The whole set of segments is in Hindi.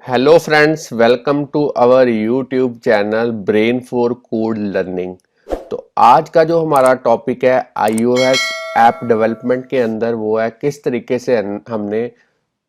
Hello friends, welcome to our YouTube channel brain for code learning. तो आज का जो हमारा टॉपिक है iOS ऐप डेवलपमेंट के अंदर वो है किस तरीके से हमने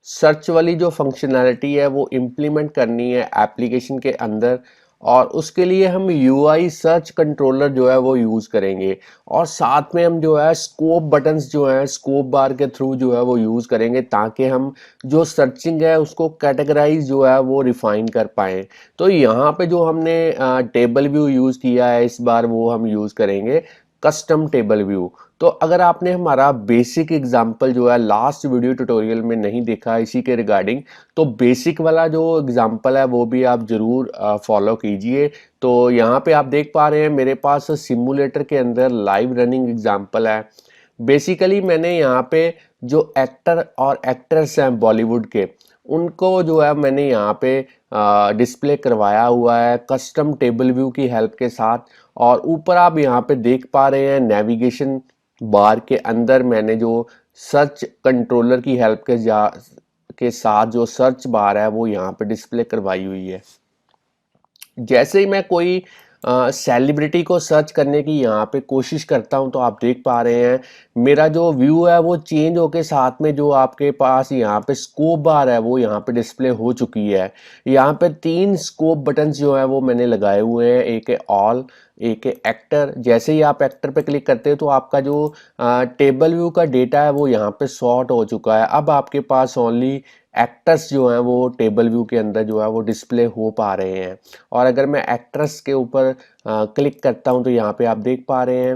सर्च वाली जो फंक्शनैलिटी है वो इम्प्लीमेंट करनी है एप्लीकेशन के अंदर। और उसके लिए हम यूआई सर्च कंट्रोलर जो है वो यूज़ करेंगे और साथ में हम जो है स्कोप बटन्स जो है स्कोप बार के थ्रू जो है वो यूज़ करेंगे ताकि हम जो सर्चिंग है उसको कैटेगराइज जो है वो रिफाइन कर पाएँ। तो यहाँ पे जो हमने टेबल व्यू यूज़ किया है इस बार वो हम यूज़ करेंगे कस्टम टेबल व्यू। तो अगर आपने हमारा बेसिक एग्जाम्पल जो है लास्ट वीडियो ट्यूटोरियल में नहीं देखा इसी के रिगार्डिंग, तो बेसिक वाला जो एग्जाम्पल है वो भी आप ज़रूर फॉलो कीजिए। तो यहाँ पे आप देख पा रहे हैं मेरे पास सिमुलेटर के अंदर लाइव रनिंग एग्जाम्पल है। बेसिकली मैंने यहाँ पे जो एक्टर और एक्ट्रेस हैं बॉलीवुड के उनको जो है मैंने यहाँ पे डिस्प्ले करवाया हुआ है कस्टम टेबल व्यू की हेल्प के साथ। और ऊपर आप यहाँ पे देख पा रहे हैं नेविगेशन बार के अंदर मैंने जो सर्च कंट्रोलर की हेल्प के साथ जो सर्च बार है वो यहाँ पे डिस्प्ले करवाई हुई है। जैसे ही मैं कोई सेलिब्रिटी को सर्च करने की यहाँ पे कोशिश करता हूँ तो आप देख पा रहे हैं मेरा जो व्यू है वो चेंज होके साथ में जो आपके पास यहाँ पे स्कोप बार है वो यहाँ पे डिस्प्ले हो चुकी है। यहाँ पे 3 स्कोप बटन्स जो है वो मैंने लगाए हुए हैं, एक है ऑल, एक है एक्टर। जैसे ही आप एक्टर पे क्लिक करते हैं तो आपका जो टेबल व्यू का डेटा है वो यहाँ पे सॉर्ट हो चुका है। अब आपके पास ओनली एक्टर्स जो हैं वो टेबल व्यू के अंदर जो है वो डिस्प्ले हो पा रहे हैं। और अगर मैं एक्ट्रेस के ऊपर क्लिक करता हूं तो यहाँ पे आप देख पा रहे हैं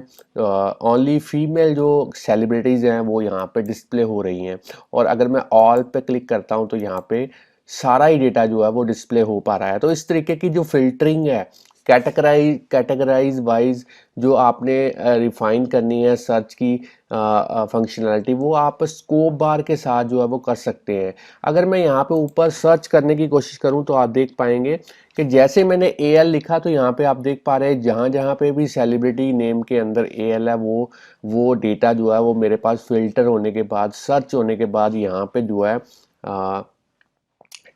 ओनली फीमेल जो सेलिब्रिटीज़ हैं वो यहाँ पे डिस्प्ले हो रही हैं। और अगर मैं ऑल पे क्लिक करता हूं तो यहाँ पे सारा ही डेटा जो है वो डिस्प्ले हो पा रहा है। तो इस तरीके की जो फिल्टरिंग है कैटेगराइज वाइज जो आपने रिफाइन करनी है सर्च की फंक्शनैलिटी वो आप स्कोप बार के साथ जो है वो कर सकते हैं। अगर मैं यहाँ पे ऊपर सर्च करने की कोशिश करूँ तो आप देख पाएंगे कि जैसे मैंने AL लिखा तो यहाँ पे आप देख पा रहे हैं जहाँ जहाँ पे भी सेलिब्रिटी नेम के अंदर AL है वो डेटा जो है वो मेरे पास फिल्टर होने के बाद सर्च होने के बाद यहाँ पे जो है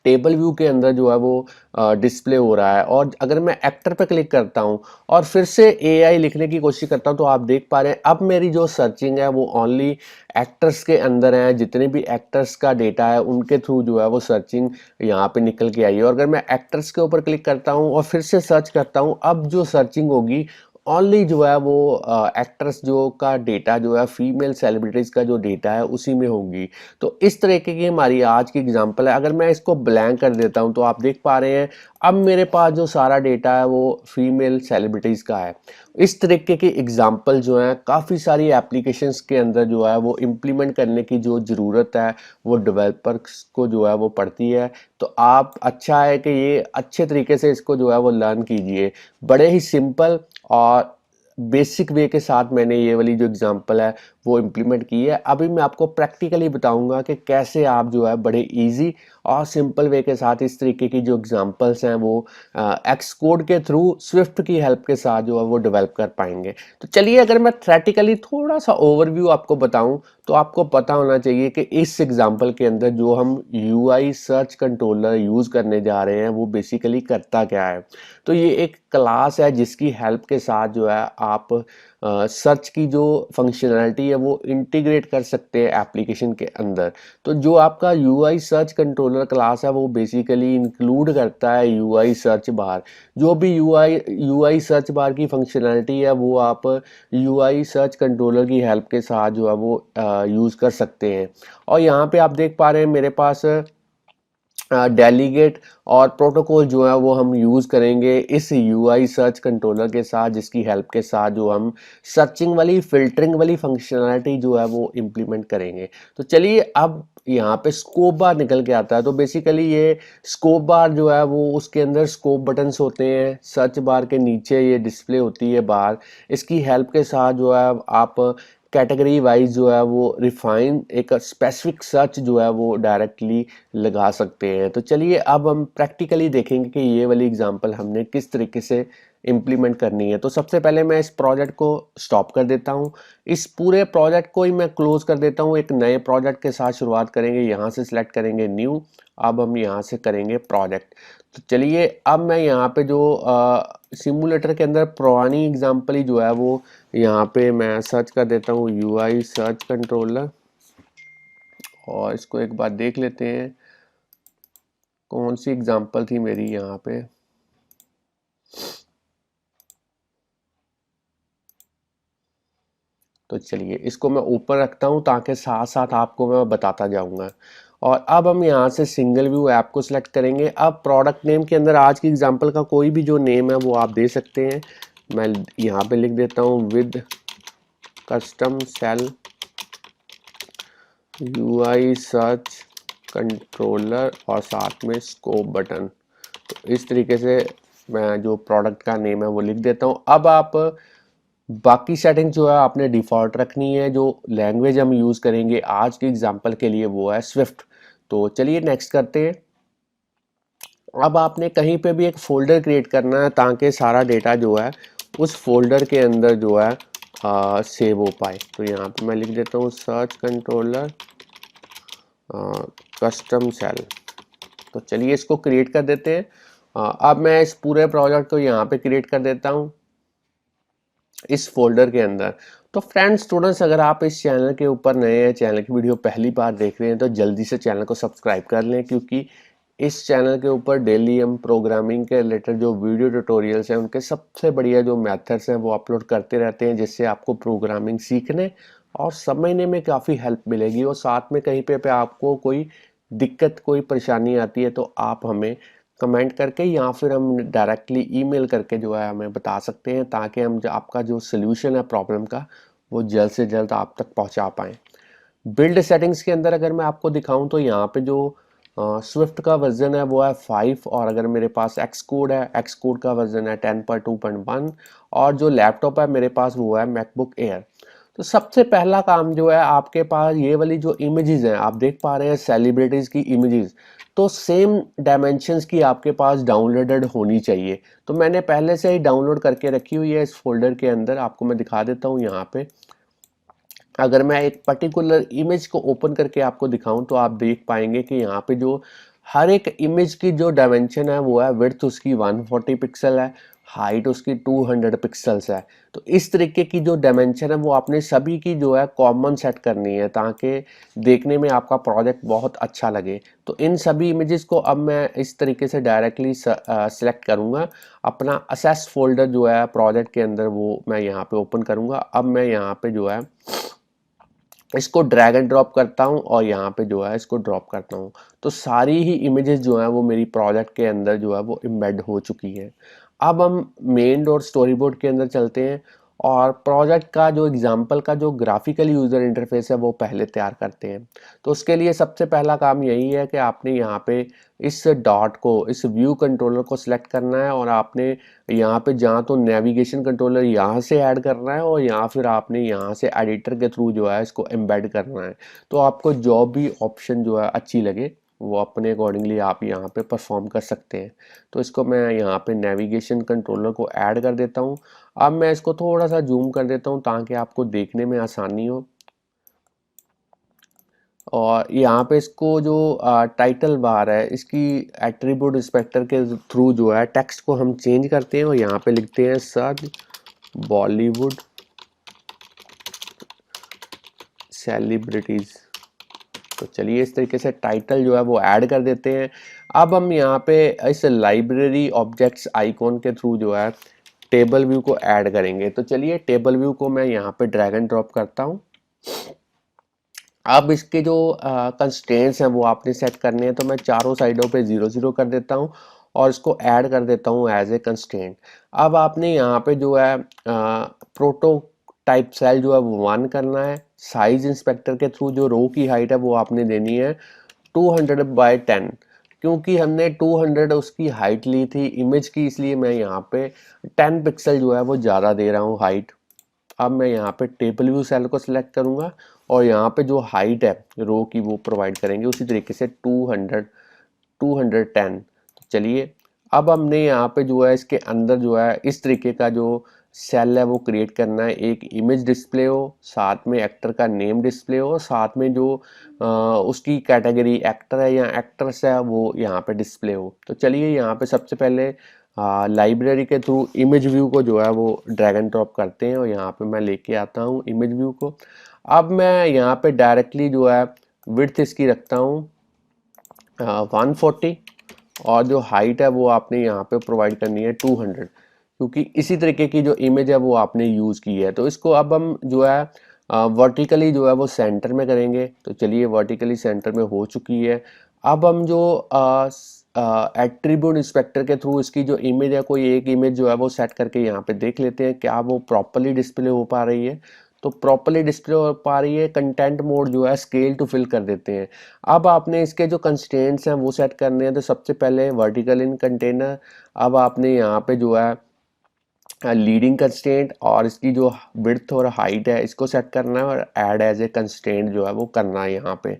टेबल व्यू के अंदर जो है वो डिस्प्ले हो रहा है। और अगर मैं एक्टर पे क्लिक करता हूँ और फिर से AI लिखने की कोशिश करता हूँ तो आप देख पा रहे हैं अब मेरी जो सर्चिंग है वो ओनली एक्टर्स के अंदर है। जितने भी एक्टर्स का डेटा है उनके थ्रू जो है वो सर्चिंग यहाँ पे निकल के आई है। और अगर मैं एक्टर्स के ऊपर क्लिक करता हूँ और फिर से सर्च करता हूँ अब जो सर्चिंग होगी ओनली जो है वो एक्ट्रेस जो का डेटा जो है फीमेल सेलिब्रिटीज़ का जो डेटा है उसी में होगी। तो इस तरीके की हमारी आज की एग्जांपल है। अगर मैं इसको ब्लैंक कर देता हूं तो आप देख पा रहे हैं अब मेरे पास जो सारा डेटा है वो फीमेल सेलिब्रिटीज़ का है। इस तरीके की एग्जांपल जो है काफ़ी सारी एप्लीकेशंस के अंदर जो है वो इम्प्लीमेंट करने की जो ज़रूरत है वो डेवलपर्स को जो है वो पड़ती है। तो आप अच्छा है कि ये अच्छे तरीके से इसको जो है वो लर्न कीजिए। बड़े ही सिंपल और बेसिक वे के साथ मैंने ये वाली जो एग्जांपल है वो इम्प्लीमेंट की है। अभी मैं आपको प्रैक्टिकली बताऊंगा कि कैसे आप जो है बड़े इजी और सिंपल वे के साथ इस तरीके की जो एग्जांपल्स हैं वो एक्स कोड के थ्रू स्विफ्ट की हेल्प के साथ जो है वो डेवलप कर पाएंगे। तो चलिए अगर मैं थ्रेटिकली थोड़ा सा ओवरव्यू आपको बताऊं तो आपको पता होना चाहिए कि इस एग्जांपल के अंदर जो हम यूआई सर्च कंट्रोलर यूज़ करने जा रहे हैं वो बेसिकली करता क्या है। तो ये एक क्लास है जिसकी हेल्प के साथ जो है आप सर्च की जो फंक्शनैलिटी है वो इंटीग्रेट कर सकते हैं एप्लीकेशन के अंदर। तो जो आपका यूआई सर्च कंट्रोलर क्लास है वो बेसिकली इंक्लूड करता है यूआई सर्च बार। जो भी यूआई सर्च बार की फंक्शनैलिटी है वो आप यूआई सर्च कंट्रोलर की हेल्प के साथ जो है वो यूज़ कर सकते हैं। और यहाँ पे आप देख पा रहे हैं मेरे पास डेलीगेट और प्रोटोकॉल जो है वो हम यूज़ करेंगे इस यूआई सर्च कंट्रोलर के साथ जिसकी हेल्प के साथ जो हम सर्चिंग वाली फिल्टरिंग वाली फंक्शनैलिटी जो है वो इम्प्लीमेंट करेंगे। तो चलिए अब यहाँ पे स्कोप बार निकल के आता है। तो बेसिकली ये स्कोप बार जो है वो उसके अंदर स्कोप बटन्स होते हैं, सर्च बार के नीचे ये डिस्प्ले होती है बार। इसकी हेल्प के साथ जो है आप कैटेगरी वाइज जो है वो रिफाइन एक स्पेसिफिक सर्च जो है वो डायरेक्टली लगा सकते हैं। तो चलिए अब हम प्रैक्टिकली देखेंगे कि ये वाली एग्जांपल हमने किस तरीके से इम्प्लीमेंट करनी है। तो सबसे पहले मैं इस प्रोजेक्ट को स्टॉप कर देता हूँ, इस पूरे प्रोजेक्ट को ही मैं क्लोज कर देता हूँ। एक नए प्रोजेक्ट के साथ शुरुआत करेंगे, यहाँ से सिलेक्ट करेंगे न्यू। अब हम यहाँ से करेंगे प्रोजेक्ट। तो चलिए अब मैं यहाँ पे जो सिमुलेटर के अंदर पुरानी एग्जांपल ही जो है वो यहाँ पे मैं सर्च कर देता हूँ, UI सर्च कंट्रोलर, और इसको एक बार देख लेते हैं कौन सी एग्जांपल थी मेरी यहाँ पे। तो चलिए इसको मैं ऊपर रखता हूँ ताकि साथ साथ आपको मैं बताता जाऊंगा। और अब हम यहाँ से सिंगल व्यू ऐप को सिलेक्ट करेंगे। अब प्रोडक्ट नेम के अंदर आज की एग्जांपल का कोई भी जो नेम है वो आप दे सकते हैं। मैं यहाँ पे लिख देता हूँ with custom cell UI search controller और साथ में स्कोप बटन। तो इस तरीके से मैं जो प्रोडक्ट का नेम है वो लिख देता हूँ। अब आप बाकी सेटिंग जो है आपने डिफ़ॉल्ट रखनी है। जो लैंग्वेज हम यूज़ करेंगे आज के एग्जांपल के लिए वो है स्विफ्ट। तो चलिए नेक्स्ट करते हैं। अब आपने कहीं पे भी एक फ़ोल्डर क्रिएट करना है ताकि सारा डेटा जो है उस फोल्डर के अंदर जो है सेव हो पाए। तो यहाँ पे मैं लिख देता हूँ सर्च कंट्रोलर कस्टम सेल। तो चलिए इसको क्रिएट कर देते हैं। अब मैं इस पूरे प्रोजेक्ट को यहाँ पे क्रिएट कर देता हूँ इस फोल्डर के अंदर। तो फ्रेंड्स स्टूडेंट्स, अगर आप इस चैनल के ऊपर नए हैं, चैनल की वीडियो पहली बार देख रहे हैं, तो जल्दी से चैनल को सब्सक्राइब कर लें, क्योंकि इस चैनल के ऊपर डेली हम प्रोग्रामिंग के रिलेटेड जो वीडियो ट्यूटोरियल्स हैं उनके सबसे बढ़िया जो मेथड्स हैं वो अपलोड करते रहते हैं, जिससे आपको प्रोग्रामिंग सीखने और समझने में काफ़ी हेल्प मिलेगी। और साथ में कहीं पे आपको कोई दिक्कत कोई परेशानी आती है तो आप हमें कमेंट करके या फिर हम डायरेक्टली ईमेल करके जो है हमें बता सकते हैं, ताकि हम जो आपका जो सोल्यूशन है प्रॉब्लम का वो जल्द से जल्द आप तक पहुंचा पाएँ। बिल्ड सेटिंग्स के अंदर अगर मैं आपको दिखाऊं तो यहाँ पे जो स्विफ्ट का वर्जन है वो है 5, और अगर मेरे पास एक्स कोड है, एक्स कोड का वर्जन है 10.2.1, और जो लैपटॉप है मेरे पास वो है मैकबुक एयर। तो सबसे पहला काम जो है, आपके पास ये वाली जो इमेजेस हैं आप देख पा रहे हैं सेलिब्रिटीज़ की इमेजेस, तो सेम डायमेंशंस की आपके पास डाउनलोडेड होनी चाहिए। तो मैंने पहले से ही डाउनलोड करके रखी हुई है इस फोल्डर के अंदर, आपको मैं दिखा देता हूँ यहाँ पे। अगर मैं एक पर्टिकुलर इमेज को ओपन करके आपको दिखाऊं तो आप देख पाएंगे कि यहाँ पे जो हर एक इमेज की जो डायमेंशन है वो है, विड्थ उसकी 140 पिक्सल है, हाइट उसकी 200 पिक्सल्स है। तो इस तरीके की जो डायमेंशन है वो आपने सभी की जो है कॉमन सेट करनी है, ताकि देखने में आपका प्रोजेक्ट बहुत अच्छा लगे। तो इन सभी इमेजेस को अब मैं इस तरीके से डायरेक्टली सेलेक्ट करूँगा। अपना असेस फोल्डर जो है प्रोजेक्ट के अंदर वो मैं यहाँ पे ओपन करूँगा। अब मैं यहाँ पे जो है इसको ड्रैग एंड ड्रॉप करता हूँ और यहाँ पे जो है इसको ड्रॉप करता हूँ। तो सारी ही इमेजेस जो है वो मेरी प्रोजेक्ट के अंदर जो है वो एम्बेड हो चुकी है। अब हम मेन और स्टोरी बोर्ड के अंदर चलते हैं और प्रोजेक्ट का जो एग्जांपल का जो ग्राफिकल यूज़र इंटरफेस है वो पहले तैयार करते हैं। तो उसके लिए सबसे पहला काम यही है कि आपने यहाँ पे इस डॉट को, इस व्यू कंट्रोलर को सिलेक्ट करना है, और आपने यहाँ पे जहाँ तो नेविगेशन कंट्रोलर यहाँ से ऐड करना है, और यहाँ फिर आपने यहाँ से एडिटर के थ्रू जो है इसको एम्बेड करना है। तो आपको जो भी ऑप्शन जो है अच्छी लगे वो अपने अकॉर्डिंगली आप यहाँ पे परफॉर्म कर सकते हैं। तो इसको मैं यहाँ पे नेविगेशन कंट्रोलर को ऐड कर देता हूँ। अब मैं इसको थोड़ा सा जूम कर देता हूँ ताकि आपको देखने में आसानी हो। और यहाँ पे इसको जो टाइटल बार है इसकी एट्रीब्यूट इंस्पेक्टर के थ्रू जो है टेक्स्ट को हम चेंज करते हैं, और यहाँ पे लिखते हैं सर्च बॉलीवुड सेलिब्रिटीज़। तो चलिए इस तरीके से टाइटल जो है वो ऐड कर देते हैं। अब हम यहाँ पे इस लाइब्रेरी ऑब्जेक्ट्स आइकॉन के थ्रू जो है टेबल व्यू को ऐड करेंगे। तो चलिए टेबल व्यू को मैं यहाँ पे ड्रैग एंड ड्रॉप करता हूँ। अब इसके जो कंस्ट्रेंट्स हैं वो आपने सेट करने हैं, तो मैं चारों साइडों पे 0 0 कर देता हूँ और इसको ऐड कर देता हूँ एज ए कंस्ट्रेंट। अब आपने यहाँ पे जो है प्रोटोटाइप सेल जो है वो 1 करना है। साइज इंस्पेक्टर के थ्रू जो रो की हाइट है वो आपने देनी है 200 by 10, क्योंकि हमने 200 उसकी हाइट ली थी इमेज की, इसलिए मैं यहाँ पे 10 पिक्सल जो है वो ज़्यादा दे रहा हूँ हाइट। अब मैं यहाँ पे टेबल व्यू सेल को सिलेक्ट करूँगा और यहाँ पे जो हाइट है रो की वो प्रोवाइड करेंगे उसी तरीके से 210। तो चलिए अब हमने यहाँ पे जो है इसके अंदर जो है इस तरीके का जो सेल है वो क्रिएट करना है। एक इमेज डिस्प्ले हो, साथ में एक्टर का नेम डिस्प्ले हो, साथ में जो उसकी कैटेगरी एक्टर है या एक्ट्रेस है वो यहाँ पे डिस्प्ले हो। तो चलिए यहाँ पे सबसे पहले लाइब्रेरी के थ्रू इमेज व्यू को जो है वो ड्रैग एंड ड्रॉप करते हैं और यहाँ पे मैं लेके आता हूँ इमेज व्यू को। अब मैं यहाँ पे डायरेक्टली जो है विड्थ इसकी रखता हूँ 140 और जो हाइट है वो आपने यहाँ पे प्रोवाइड करनी है 200, क्योंकि इसी तरीके की जो इमेज है वो आपने यूज़ की है। तो इसको अब हम जो है वर्टिकली जो है वो सेंटर में करेंगे। तो चलिए वर्टिकली सेंटर में हो चुकी है। अब हम जो एट्रीब्यूट इंस्पेक्टर के थ्रू इसकी जो इमेज है, कोई एक इमेज जो है वो सेट करके यहाँ पे देख लेते हैं क्या वो प्रॉपरली डिस्प्ले हो पा रही है। तो प्रॉपरली डिस्प्ले हो पा रही है। कंटेंट मोड जो है स्केल टू फिल कर देते हैं। अब आपने इसके जो कंस्ट्रेंट्स हैं वो सेट करने हैं। तो सबसे पहले वर्टिकल इन कंटेनर, अब आपने यहाँ पे जो है लीडिंग कंस्ट्रेंट और इसकी जो विड्थ और हाइट है इसको सेट करना है और ऐड एज ए कंस्ट्रेंट जो है वो करना है यहाँ पे।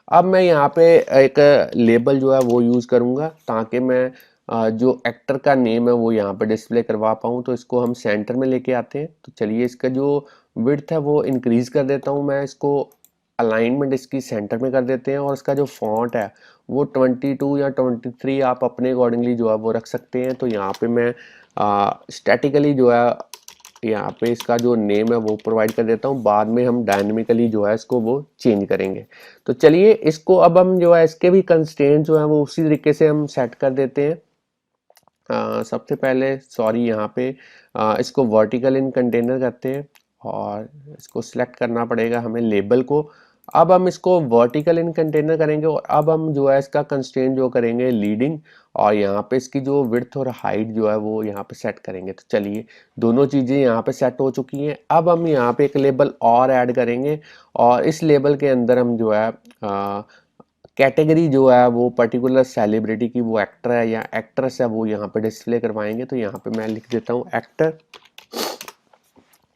अब मैं यहाँ पे एक लेबल जो है वो यूज़ करूँगा ताकि मैं जो एक्टर का नेम है वो यहाँ पे डिस्प्ले करवा पाऊँ। तो इसको हम सेंटर में लेके आते हैं। तो चलिए इसका जो विड्थ है वो इंक्रीज़ कर देता हूँ मैं, इसको अलाइनमेंट इसकी सेंटर में कर देते हैं और इसका जो फॉन्ट है वो 22 या 23 आप अपने अकॉर्डिंगली जो है वो रख सकते हैं। तो यहाँ पे मैं स्टैटिकली जो है यहाँ पे इसका जो नेम है वो प्रोवाइड कर देता हूँ। बाद में हम डायनेमिकली जो है इसको वो चेंज करेंगे। तो चलिए इसको अब हम जो है इसके भी कंस्ट्रेंट जो है वो उसी तरीके से हम सेट कर देते हैं। सबसे पहले सॉरी यहाँ पे इसको वर्टिकल इन कंटेनर करते हैं और इसको सिलेक्ट करना पड़ेगा हमें लेबल को। अब हम इसको वर्टिकल इन कंटेनर करेंगे और अब हम जो है इसका कंस्ट्रेंट जो करेंगे लीडिंग, और यहाँ पे इसकी जो विड्थ और हाइट जो है वो यहाँ पे सेट करेंगे। तो चलिए दोनों चीज़ें यहाँ पे सेट हो चुकी हैं। अब हम यहाँ पे एक लेबल और ऐड करेंगे और इस लेबल के अंदर हम जो है कैटेगरी जो है वो पर्टिकुलर सेलिब्रिटी की, वो एक्टर है या एक्ट्रेस है, वो यहाँ पे डिस्प्ले करवाएंगे। तो यहाँ पे मैं लिख देता हूँ एक्टर।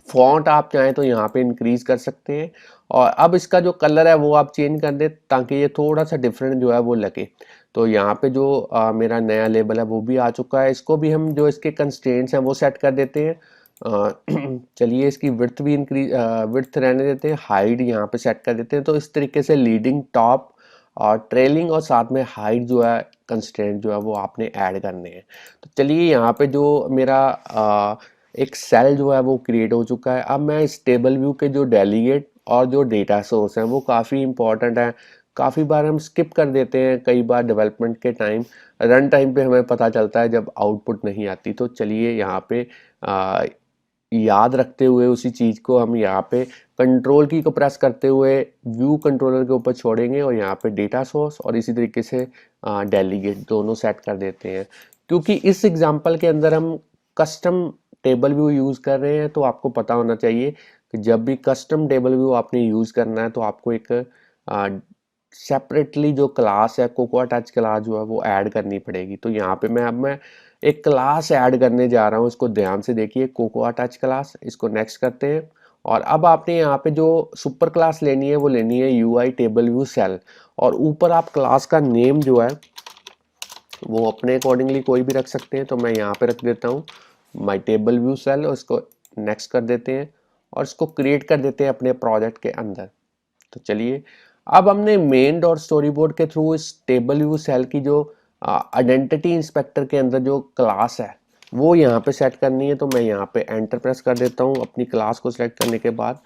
फॉन्ट आप चाहें तो यहाँ पे इंक्रीज कर सकते हैं और अब इसका जो कलर है वो आप चेंज कर दें ताकि ये थोड़ा सा डिफरेंट जो है वो लगे। तो यहाँ पे जो मेरा नया लेबल है वो भी आ चुका है। इसको भी हम जो इसके कंस्ट्रेंट्स हैं वो सेट कर देते हैं। चलिए इसकी विड्थ भी इंक्रीज विड्थ रहने देते हैं, हाइट यहाँ पे सेट कर देते हैं। तो इस तरीके से लीडिंग, टॉप और ट्रेलिंग और साथ में हाइट जो है कंस्ट्रेंट जो है वो आपने ऐड करने हैं। तो चलिए यहाँ पे जो मेरा एक सेल जो है वो क्रिएट हो चुका है। अब मैं इस टेबल व्यू के जो डेलीगेट और जो डेटा सोर्स हैं वो काफ़ी इंपॉर्टेंट है। काफ़ी बार हम स्किप कर देते हैं, कई बार डेवलपमेंट के टाइम, रन टाइम पे हमें पता चलता है जब आउटपुट नहीं आती। तो चलिए यहाँ पे याद रखते हुए उसी चीज़ को हम यहाँ पे कंट्रोल की को प्रेस करते हुए व्यू कंट्रोलर के ऊपर छोड़ेंगे और यहाँ पे डेटा सोर्स और इसी तरीके से डेलीगेट दोनों सेट कर देते हैं। क्योंकि इस एग्जांपल के अंदर हम कस्टम टेबल व्यू यूज़ कर रहे हैं, तो आपको पता होना चाहिए कि जब भी कस्टम टेबल व्यू आपने यूज़ करना है तो आपको एक सेपरेटली जो क्लास है कोकोआ टच क्लास जो है वो ऐड करनी पड़ेगी। तो यहाँ पे मैं एक क्लास ऐड करने जा रहा हूँ, इसको ध्यान से देखिए, कोकोआ टच क्लास। इसको नेक्स्ट करते हैं और अब आपने यहाँ पे जो सुपर क्लास लेनी है वो लेनी है UI टेबल व्यू सेल, और ऊपर आप क्लास का नेम जो है वो अपने अकॉर्डिंगली कोई भी रख सकते हैं। तो मैं यहाँ पे रख देता हूँ माई टेबल व्यू सेल और इसको नेक्स्ट कर देते हैं और इसको क्रिएट कर देते हैं अपने प्रोजेक्ट के अंदर। तो चलिए अब हमने मेन डॉट स्टोरी बोर्ड के थ्रू इस टेबल व्यू सेल की जो आइडेंटिटी इंस्पेक्टर के अंदर जो क्लास है वो यहाँ पे सेट करनी है। तो मैं यहाँ पे एंटर प्रेस कर देता हूँ अपनी क्लास को सिलेक्ट करने के बाद।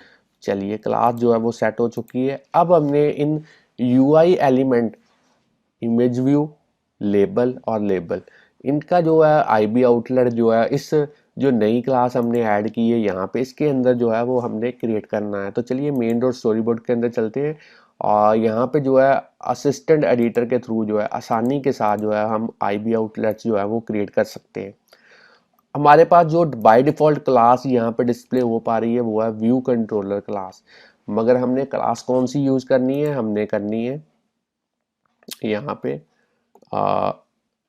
चलिए क्लास जो है वो सेट हो चुकी है। अब हमने इन UI element, image view, label और लेबल, इनका जो है IB आउटलेट जो है इस जो नई क्लास हमने ऐड की है यहाँ पे, इसके अंदर जो है वो हमने क्रिएट करना है। तो चलिए मेन डॉट स्टोरी बोर्ड के अंदर चलते हैं और यहाँ पे जो है असिस्टेंट एडिटर के थ्रू जो है आसानी के साथ जो है हम IB आउटलेट्स जो है वो क्रिएट कर सकते हैं। हमारे पास जो बाय डिफ़ॉल्ट क्लास यहाँ पे डिस्प्ले हो पा रही है वो है व्यू कंट्रोलर क्लास, मगर हमने क्लास कौन सी यूज़ करनी है, हमने करनी है यहाँ पे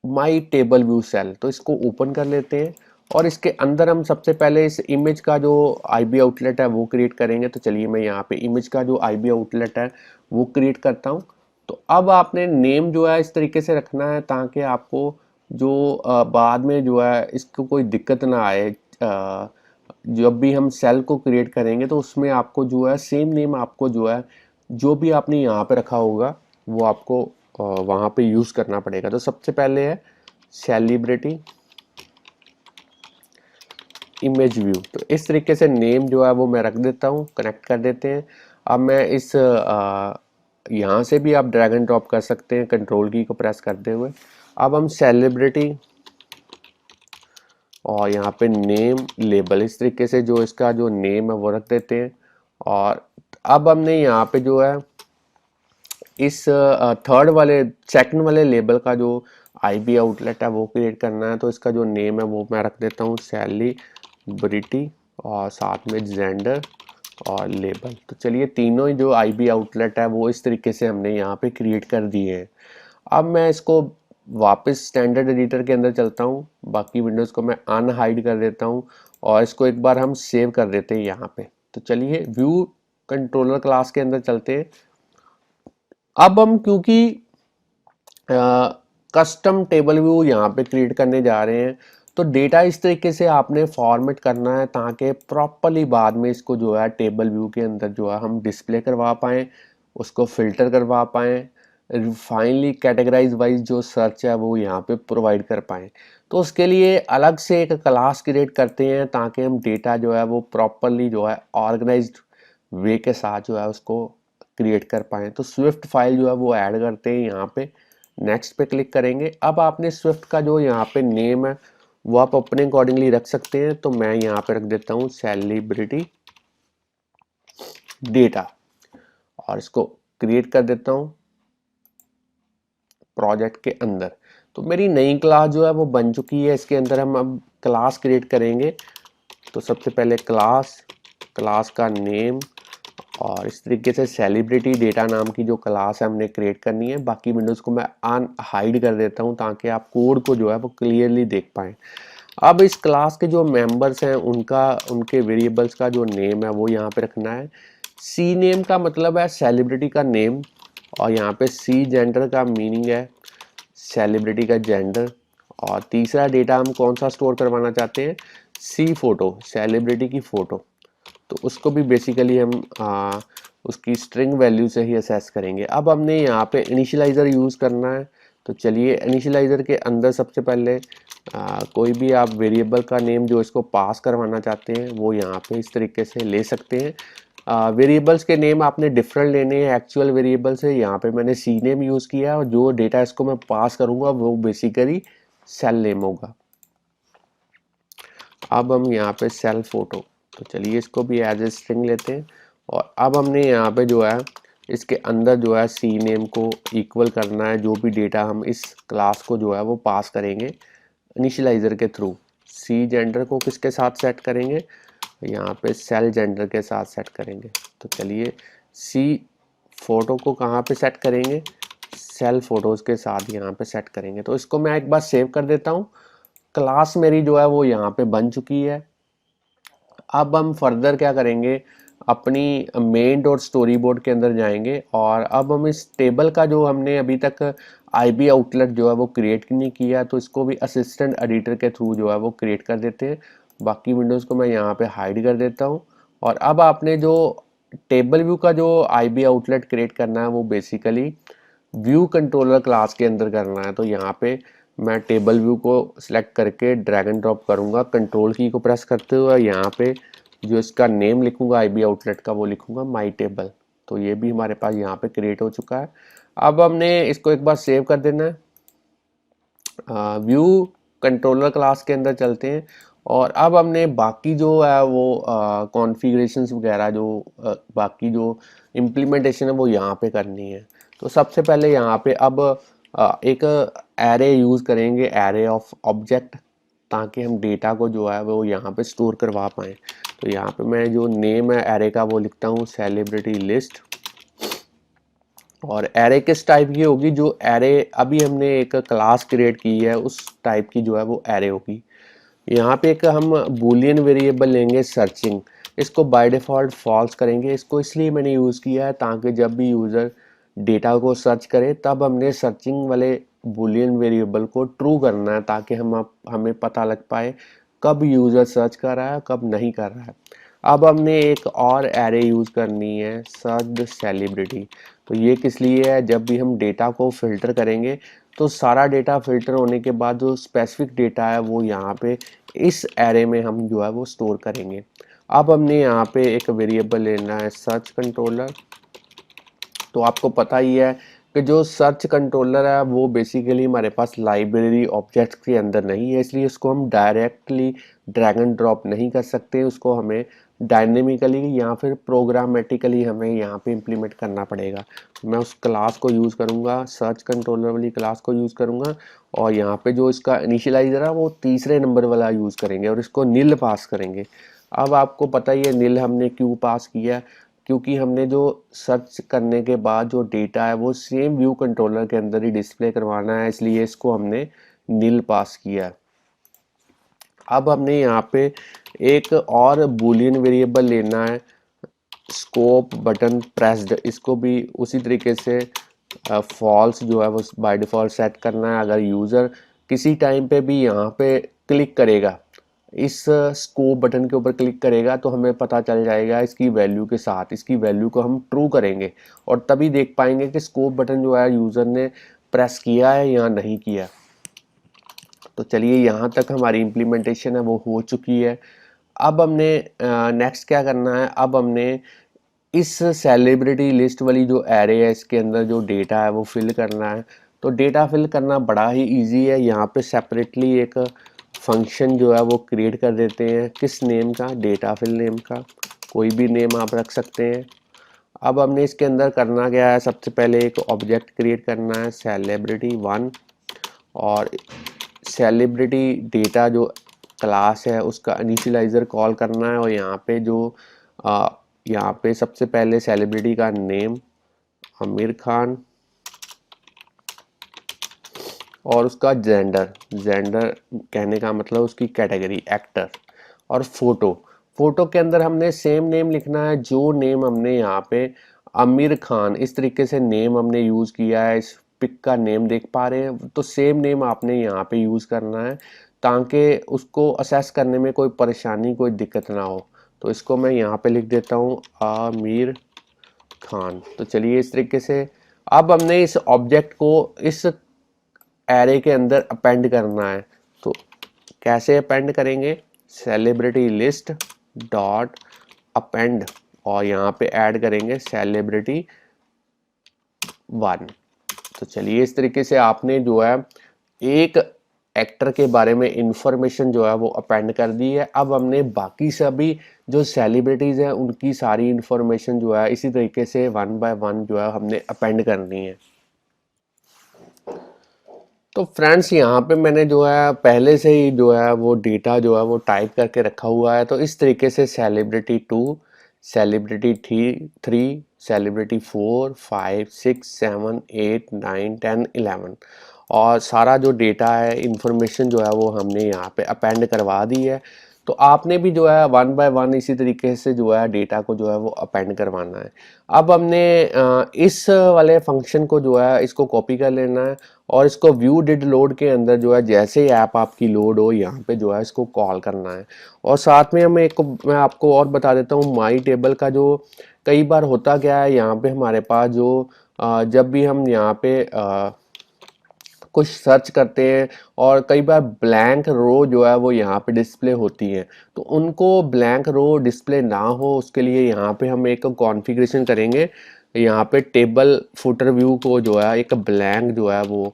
माई टेबल व्यू सेल। तो इसको ओपन कर लेते हैं और इसके अंदर हम सबसे पहले इस इमेज का जो IB आउटलेट है वो क्रिएट करेंगे। तो चलिए मैं यहाँ पे इमेज का जो IB आउटलेट है वो क्रिएट करता हूँ। तो अब आपने नेम जो है इस तरीके से रखना है ताकि आपको जो बाद में जो है इसको कोई दिक्कत ना आए। जब भी हम सेल को क्रिएट करेंगे तो उसमें आपको जो है सेम नेम आपको जो है जो भी आपने यहाँ पे रखा होगा वो आपको वहाँ पे यूज़ करना पड़ेगा। तो सबसे पहले है सेलिब्रिटी इमेज व्यू। तो इस तरीके से नेम जो है वो मैं रख देता हूँ, कनेक्ट कर देते हैं। अब मैं इस यहाँ से भी आप ड्रैग एंड ड्रॉप कर सकते हैं कंट्रोल की को प्रेस करते हुए। अब हम सेलिब्रिटी और यहाँ पे नेम लेबल इस तरीके से जो इसका जो नेम है वो रख देते हैं। और अब हमने यहाँ पे जो है इस थर्ड वाले सेकंड वाले लेबल का जो आईबी आउटलेट है वो क्रिएट करना है। तो इसका जो नेम है वो मैं रख देता हूँ सेलिब्रिटी और साथ में जेंडर और लेबल। तो चलिए तीनों ही जो आईबी आउटलेट है वो इस तरीके से हमने यहाँ पे क्रिएट कर दिए हैं। अब मैं इसको वापस स्टैंडर्ड एडिटर के अंदर चलता हूँ, बाकी विंडोज़ को मैं अनहाइड कर देता हूँ और इसको एक बार हम सेव कर देते हैं यहाँ पे। तो चलिए व्यू कंट्रोलर क्लास के अंदर चलते हैं। अब हम क्योंकि कस्टम टेबल व्यू यहाँ पे क्रिएट करने जा रहे हैं तो डेटा इस तरीके से आपने फॉर्मेट करना है ताकि प्रॉपरली बाद में इसको जो है टेबल व्यू के अंदर जो है हम डिस्प्ले करवा पाएँ, उसको फिल्टर करवा पाएँ, फाइनली कैटेगराइज वाइज जो सर्च है वो यहाँ पे प्रोवाइड कर पाएँ। तो उसके लिए अलग से एक क्लास क्रिएट करते हैं ताकि हम डेटा जो है वो प्रॉपरली जो है ऑर्गेनाइज्ड वे के साथ जो है उसको क्रिएट कर पाएँ। तो स्विफ्ट फाइल जो है वो ऐड करते हैं यहाँ पे, नेक्स्ट पे क्लिक करेंगे। अब आपने स्विफ्ट का जो यहाँ पे नेम है वो आप अपने अकॉर्डिंगली रख सकते हैं। तो मैं यहाँ पे रख देता हूँ सेलिब्रिटी डेटा और इसको क्रिएट कर देता हूँ प्रोजेक्ट के अंदर। तो मेरी नई क्लास जो है वो बन चुकी है। इसके अंदर हम अब क्लास क्रिएट करेंगे। तो सबसे पहले क्लास का नेम और इस तरीके से सेलिब्रिटी डेटा नाम की जो क्लास है हमने क्रिएट करनी है। बाकी विंडोज़ को मैं हाइड कर देता हूँ ताकि आप कोड को जो है वो क्लियरली देख पाएँ। अब इस क्लास के जो मेंबर्स हैं उनके वेरिएबल्स का जो नेम है वो यहाँ पे रखना है। सी नेम का मतलब है सेलिब्रिटी का नेम और यहाँ पे सी जेंडर का मीनिंग है सेलिब्रिटी का जेंडर। और तीसरा डेटा हम कौन सा स्टोर करवाना चाहते हैं, सी फोटो, सेलिब्रिटी की फ़ोटो। तो उसको भी बेसिकली हम उसकी स्ट्रिंग वैल्यू से ही असेस करेंगे। अब हमने यहाँ पे इनिशियलाइज़र यूज़ करना है। तो चलिए इनिशियलाइज़र के अंदर सबसे पहले कोई भी आप वेरिएबल का नेम जो इसको पास करवाना चाहते हैं वो यहाँ पे इस तरीके से ले सकते हैं। वेरिएबल्स के नेम आपने डिफरेंट लेने हैं एक्चुअल वेरिएबल से। यहाँ पे मैंने सी नेम यूज़ किया है और जो डेटा इसको मैं पास करूँगा वो बेसिकली सेल नेम होगा। अब हम यहाँ पे सेल फोटो, तो चलिए इसको भी एज ए स्ट्रिंग लेते हैं। और अब हमने यहाँ पे जो है इसके अंदर जो है सी नेम को इक्वल करना है जो भी डेटा हम इस क्लास को जो है वो पास करेंगे इनिशियलाइज़र के थ्रू। सी जेंडर को किसके साथ सेट करेंगे, यहाँ पे सेल जेंडर के साथ सेट करेंगे। तो चलिए सी फोटो को कहाँ पे सेट करेंगे, सेल फोटोज़ के साथ यहाँ पे सेट करेंगे। तो इसको मैं एक बार सेव कर देता हूँ। क्लास मेरी जो है वो यहाँ पे बन चुकी है। अब हम फर्दर क्या करेंगे, अपनी मेन डॉट स्टोरी बोर्ड के अंदर जाएंगे और अब हम इस टेबल का जो हमने अभी तक आईबी आउटलेट जो है वो क्रिएट नहीं किया तो इसको भी असिस्टेंट एडिटर के थ्रू जो है वो क्रिएट कर देते हैं। बाकी विंडोज़ को मैं यहाँ पे हाइड कर देता हूँ। और अब आपने जो टेबल व्यू का जो आईबी आउटलेट क्रिएट करना है वो बेसिकली व्यू कंट्रोलर क्लास के अंदर करना है। तो यहाँ पे मैं टेबल व्यू को सिलेक्ट करके ड्रैग एंड ड्रॉप करूँगा, कंट्रोल की को प्रेस करते हुए यहाँ पे जो इसका नेम लिखूँगा आईबी आउटलेट का वो लिखूँगा माई टेबल। तो ये भी हमारे पास यहाँ पे क्रिएट हो चुका है। अब हमने इसको एक बार सेव कर देना है। व्यू कंट्रोलर क्लास के अंदर चलते हैं और अब हमने बाकी जो है वो कॉन्फ़िगरेशंस वगैरह जो बाकी जो इम्प्लीमेंटेशन है वो यहाँ पे करनी है। तो सबसे पहले यहाँ पे अब एक एरे यूज़ करेंगे, एरे ऑफ ऑब्जेक्ट, ताकि हम डेटा को जो है वो यहाँ पे स्टोर करवा पाएँ। तो यहाँ पे मैं जो नेम है एरे का वो लिखता हूँ सेलिब्रिटी लिस्ट। और एरे किस टाइप की होगी, जो एरे अभी हमने एक क्लास क्रिएट की है उस टाइप की जो है वो एरे होगी। यहाँ पे एक हम बूलियन वेरिएबल लेंगे सर्चिंग, इसको बाय डिफ़ॉल्ट फॉल्स करेंगे। इसको इसलिए मैंने यूज़ किया है ताकि जब भी यूज़र डेटा को सर्च करे तब हमने सर्चिंग वाले बूलियन वेरिएबल को ट्रू करना है ताकि हमें पता लग पाए कब यूज़र सर्च कर रहा है कब नहीं कर रहा है। अब हमने एक और एरे यूज़ करनी है, सर्च सेलिब्रिटी। तो ये किस लिए है, जब भी हम डेटा को फिल्टर करेंगे तो सारा डेटा फिल्टर होने के बाद जो स्पेसिफिक डेटा है वो यहाँ पे इस एरे में हम जो है वो स्टोर करेंगे। अब हमने यहाँ पे एक वेरिएबल लेना है सर्च कंट्रोलर। तो आपको पता ही है कि जो सर्च कंट्रोलर है वो बेसिकली हमारे पास लाइब्रेरी ऑब्जेक्ट के अंदर नहीं है, इसलिए उसको हम डायरेक्टली ड्रैग एंड ड्रॉप नहीं कर सकते। उसको हमें डायनेमिकली या फिर प्रोग्रामेटिकली हमें यहाँ पे इम्प्लीमेंट करना पड़ेगा। मैं उस क्लास को यूज़ करूँगा, सर्च कंट्रोलर वाली क्लास को यूज़ करूँगा, और यहाँ पे जो इसका इनिशियलाइजर है वो तीसरे नंबर वाला यूज़ करेंगे और इसको नील पास करेंगे। अब आपको पता ही है नील हमने क्यों पास किया, क्योंकि हमने जो सर्च करने के बाद जो डेटा है वो सेम व्यू कंट्रोलर के अंदर ही डिस्प्ले करवाना है, इसलिए इसको हमने नील पास किया है। अब हमने यहाँ पे एक और बूलियन वेरिएबल लेना है, स्कोप बटन प्रेस्ड। इसको भी उसी तरीके से फॉल्स जो है वो बाय डिफ़ॉल्ट सेट करना है। अगर यूज़र किसी टाइम पे भी यहाँ पे क्लिक करेगा, इस स्कोप बटन के ऊपर क्लिक करेगा, तो हमें पता चल जाएगा इसकी वैल्यू के साथ। इसकी वैल्यू को हम ट्रू करेंगे और तभी देख पाएंगे कि स्कोप बटन जो है यूज़र ने प्रेस किया है या नहीं किया। तो चलिए यहाँ तक हमारी इम्प्लीमेंटेशन है वो हो चुकी है। अब हमने नेक्स्ट क्या करना है, अब हमने इस सेलिब्रिटी लिस्ट वाली जो एरे है इसके अंदर जो डेटा है वो फिल करना है। तो डेटा फिल करना बड़ा ही इजी है। यहाँ पे सेपरेटली एक फंक्शन जो है वो क्रिएट कर देते हैं, किस नेम का, डेटा फिल नेम का। कोई भी नेम आप रख सकते हैं। अब हमने इसके अंदर करना क्या है, सबसे पहले एक ऑब्जेक्ट क्रिएट करना है सेलिब्रिटी1, और सेलिब्रिटी डेटा जो क्लास है उसका इनिशियलाइजर कॉल करना है, और यहाँ पे सबसे पहले सेलिब्रिटी का नेम आमिर खान, और उसका जेंडर कहने का मतलब उसकी कैटेगरी एक्टर, और फोटो के अंदर हमने सेम नेम लिखना है जो नेम हमने यहाँ पे आमिर खान, इस तरीके से नेम हमने यूज़ किया है। इस पिक का नेम देख पा रहे हैं, तो सेम नेम आपने यहाँ पे यूज़ करना है ताकि उसको असेस करने में कोई परेशानी कोई दिक्कत ना हो। तो इसको मैं यहाँ पे लिख देता हूँ आमिर खान। तो चलिए इस तरीके से अब हमने इस ऑब्जेक्ट को इस एरे के अंदर अपेंड करना है। तो कैसे अपेंड करेंगे, सेलिब्रिटी लिस्ट डॉट अपेंड, और यहाँ पे ऐड करेंगे सेलिब्रिटी 1। तो चलिए इस तरीके से आपने जो है एक एक्टर के बारे में इंफॉर्मेशन जो है वो अपेंड कर दी है। अब हमने बाकी सभी जो सेलिब्रिटीज़ हैं उनकी सारी इंफॉर्मेशन जो है इसी तरीके से 1 बाय 1 जो है हमने अपेंड करनी है। तो फ्रेंड्स यहाँ पे मैंने जो है पहले से ही जो है वो डेटा जो है वो टाइप करके रखा हुआ है। तो इस तरीके से सेलिब्रिटी 2, सेलिब्रिटी 3, सेलिब्रिटी 4, 5, 6, 7, 8, 9, 10, 11, और सारा जो डेटा है इंफॉर्मेशन जो है वो हमने यहाँ पे अपेंड करवा दी है। तो आपने भी जो है 1 बाय 1 इसी तरीके से जो है डेटा को जो है वो अपेंड करवाना है। अब हमने इस वाले फंक्शन को जो है इसको कॉपी कर लेना है, और इसको व्यू डिड लोड के अंदर जो है जैसे ही ऐप आपकी लोड हो यहाँ पे जो है इसको कॉल करना है। और साथ में मैं आपको और बता देता हूँ माई टेबल का जो कई बार होता क्या है, यहाँ पे हमारे पास जो जब भी हम यहाँ पे कुछ सर्च करते हैं और कई बार ब्लैंक रो जो है वो यहाँ पे डिस्प्ले होती है, तो उनको ब्लैंक रो डिस्प्ले ना हो उसके लिए यहाँ पे हम एक कॉन्फ़िगरेशन करेंगे। यहाँ पे टेबल फुटर व्यू को जो है एक ब्लैंक जो है वो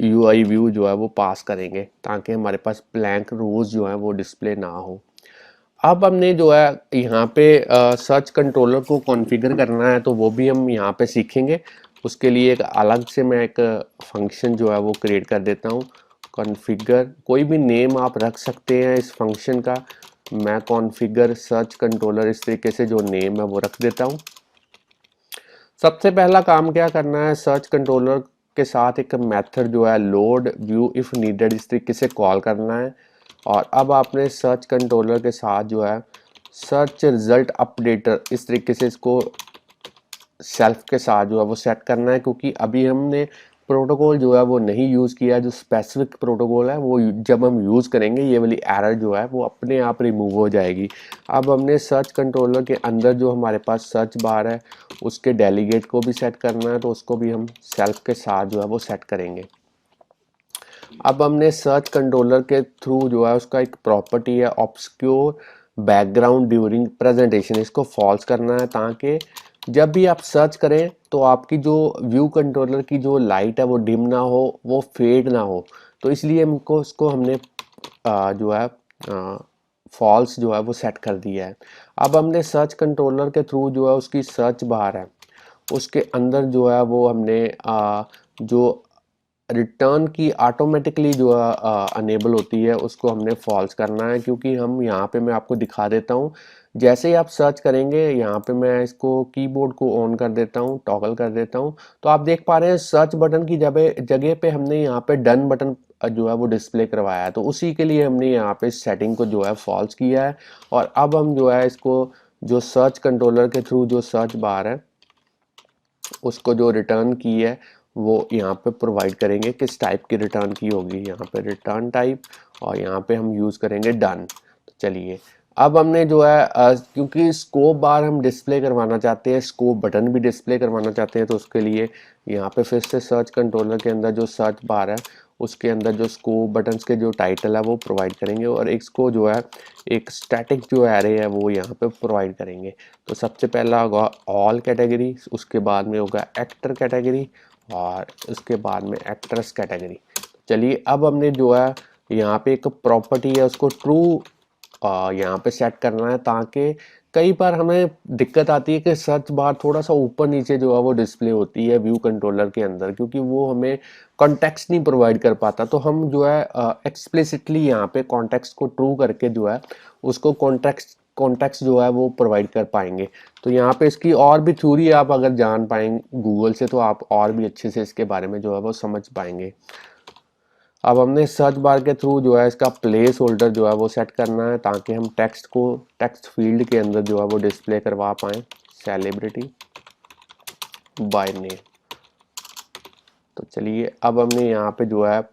यूआई व्यू जो है वो पास करेंगे ताकि हमारे पास ब्लैंक रोज जो है वो डिस्प्ले ना हो। अब हमने जो है यहाँ पे सर्च कंट्रोलर को कॉन्फ़िगर करना है, तो वो भी हम यहाँ पे सीखेंगे। उसके लिए एक अलग से मैं एक फंक्शन जो है वो क्रिएट कर देता हूँ, कॉन्फ़िगर। कोई भी नेम आप रख सकते हैं इस फंक्शन का। मैं कॉन्फ़िगर सर्च कंट्रोलर इस तरीके से जो नेम है वो रख देता हूँ। सबसे पहला काम क्या करना है, सर्च कंट्रोलर के साथ एक मेथड जो है लोड व्यू इफ़ नीडेड इस तरीके से कॉल करना है। और अब आपने सर्च कंट्रोलर के साथ जो है सर्च रिजल्ट अपडेटर इस तरीके से इसको सेल्फ के साथ जो है वो सेट करना है, क्योंकि अभी हमने प्रोटोकॉल जो है वो नहीं यूज़ किया, जो स्पेसिफिक प्रोटोकॉल है वो जब हम यूज़ करेंगे ये वाली एरर जो है वो अपने आप रिमूव हो जाएगी। अब हमने सर्च कंट्रोलर के अंदर जो हमारे पास सर्च बार है उसके डेलीगेट को भी सेट करना है, तो उसको भी हम सेल्फ के साथ जो है वो सेट करेंगे। अब हमने सर्च कंट्रोलर के थ्रू जो है उसका एक प्रॉपर्टी है ऑब्सक्योर बैकग्राउंड ड्यूरिंग प्रेजेंटेशन, इसको फॉल्स करना है ताकि जब भी आप सर्च करें तो आपकी जो व्यू कंट्रोलर की जो लाइट है वो डिम ना हो, वो फेड ना हो। तो इसलिए हमको उसको हमने जो है फॉल्स जो है वो सेट कर दिया है। अब हमने सर्च कंट्रोलर के थ्रू जो है उसकी सर्च बार है उसके अंदर जो है वो हमने जो रिटर्न की ऑटोमेटिकली जो अनेबल होती है उसको हमने फॉल्स करना है, क्योंकि हम यहाँ पे मैं आपको दिखा देता हूँ। जैसे ही आप सर्च करेंगे यहाँ पे मैं इसको कीबोर्ड को ऑन कर देता हूँ, टॉगल कर देता हूँ, तो आप देख पा रहे हैं सर्च बटन की जगह पे हमने यहाँ पे डन बटन जो है वो डिस्प्ले करवाया है। तो उसी के लिए हमने यहाँ पे सेटिंग को जो है फॉल्स किया है। और अब हम जो है इसको जो सर्च कंट्रोलर के थ्रू जो सर्च बार है उसको जो रिटर्न की है वो यहाँ पे प्रोवाइड करेंगे, किस टाइप की रिटर्न की होगी, यहाँ पे रिटर्न टाइप, और यहाँ पे हम यूज़ करेंगे डन। तो चलिए अब हमने जो है क्योंकि स्कोप बार हम डिस्प्ले करवाना चाहते हैं, स्कोप बटन भी डिस्प्ले करवाना चाहते हैं, तो उसके लिए यहाँ पे फिर से सर्च कंट्रोलर के अंदर जो सर्च बार है उसके अंदर जो स्कोप बटन्स के जो टाइटल है वो प्रोवाइड करेंगे, और इसको जो है एक स्टैटिक जो एरे है वो यहाँ पे प्रोवाइड करेंगे। तो सबसे पहला होगा ऑल कैटेगरी, उसके बाद में होगा एक्टर कैटेगरी, और उसके बाद में एक्ट्रेस कैटेगरी। चलिए अब हमने जो है यहाँ पे एक प्रॉपर्टी है उसको ट्रू यहाँ पे सेट करना है, ताकि कई बार हमें दिक्कत आती है कि सर्च बार थोड़ा सा ऊपर नीचे जो है वो डिस्प्ले होती है व्यू कंट्रोलर के अंदर, क्योंकि वो हमें कॉन्टेक्स्ट नहीं प्रोवाइड कर पाता। तो हम जो है एक्सप्लिसिटली यहाँ पे कॉन्टेक्स्ट को ट्रू करके जो है उसको कॉन्टेक्स्ट जो है वो प्रोवाइड कर पाएंगे। तो यहाँ पे इसकी और भी थ्योरी आप अगर जान पाएंगे गूगल से तो आप और भी अच्छे से इसके बारे में जो है वो समझ पाएंगे। अब हमने सर्च बार के थ्रू जो है इसका प्लेस होल्डर जो है वो सेट करना है, ताकि हम टेक्स्ट को टेक्स्ट फील्ड के अंदर जो है वो डिस्प्ले करवा पाएँ, सेलिब्रिटी बाय नेम। तो चलिए अब हमने यहाँ पे जो है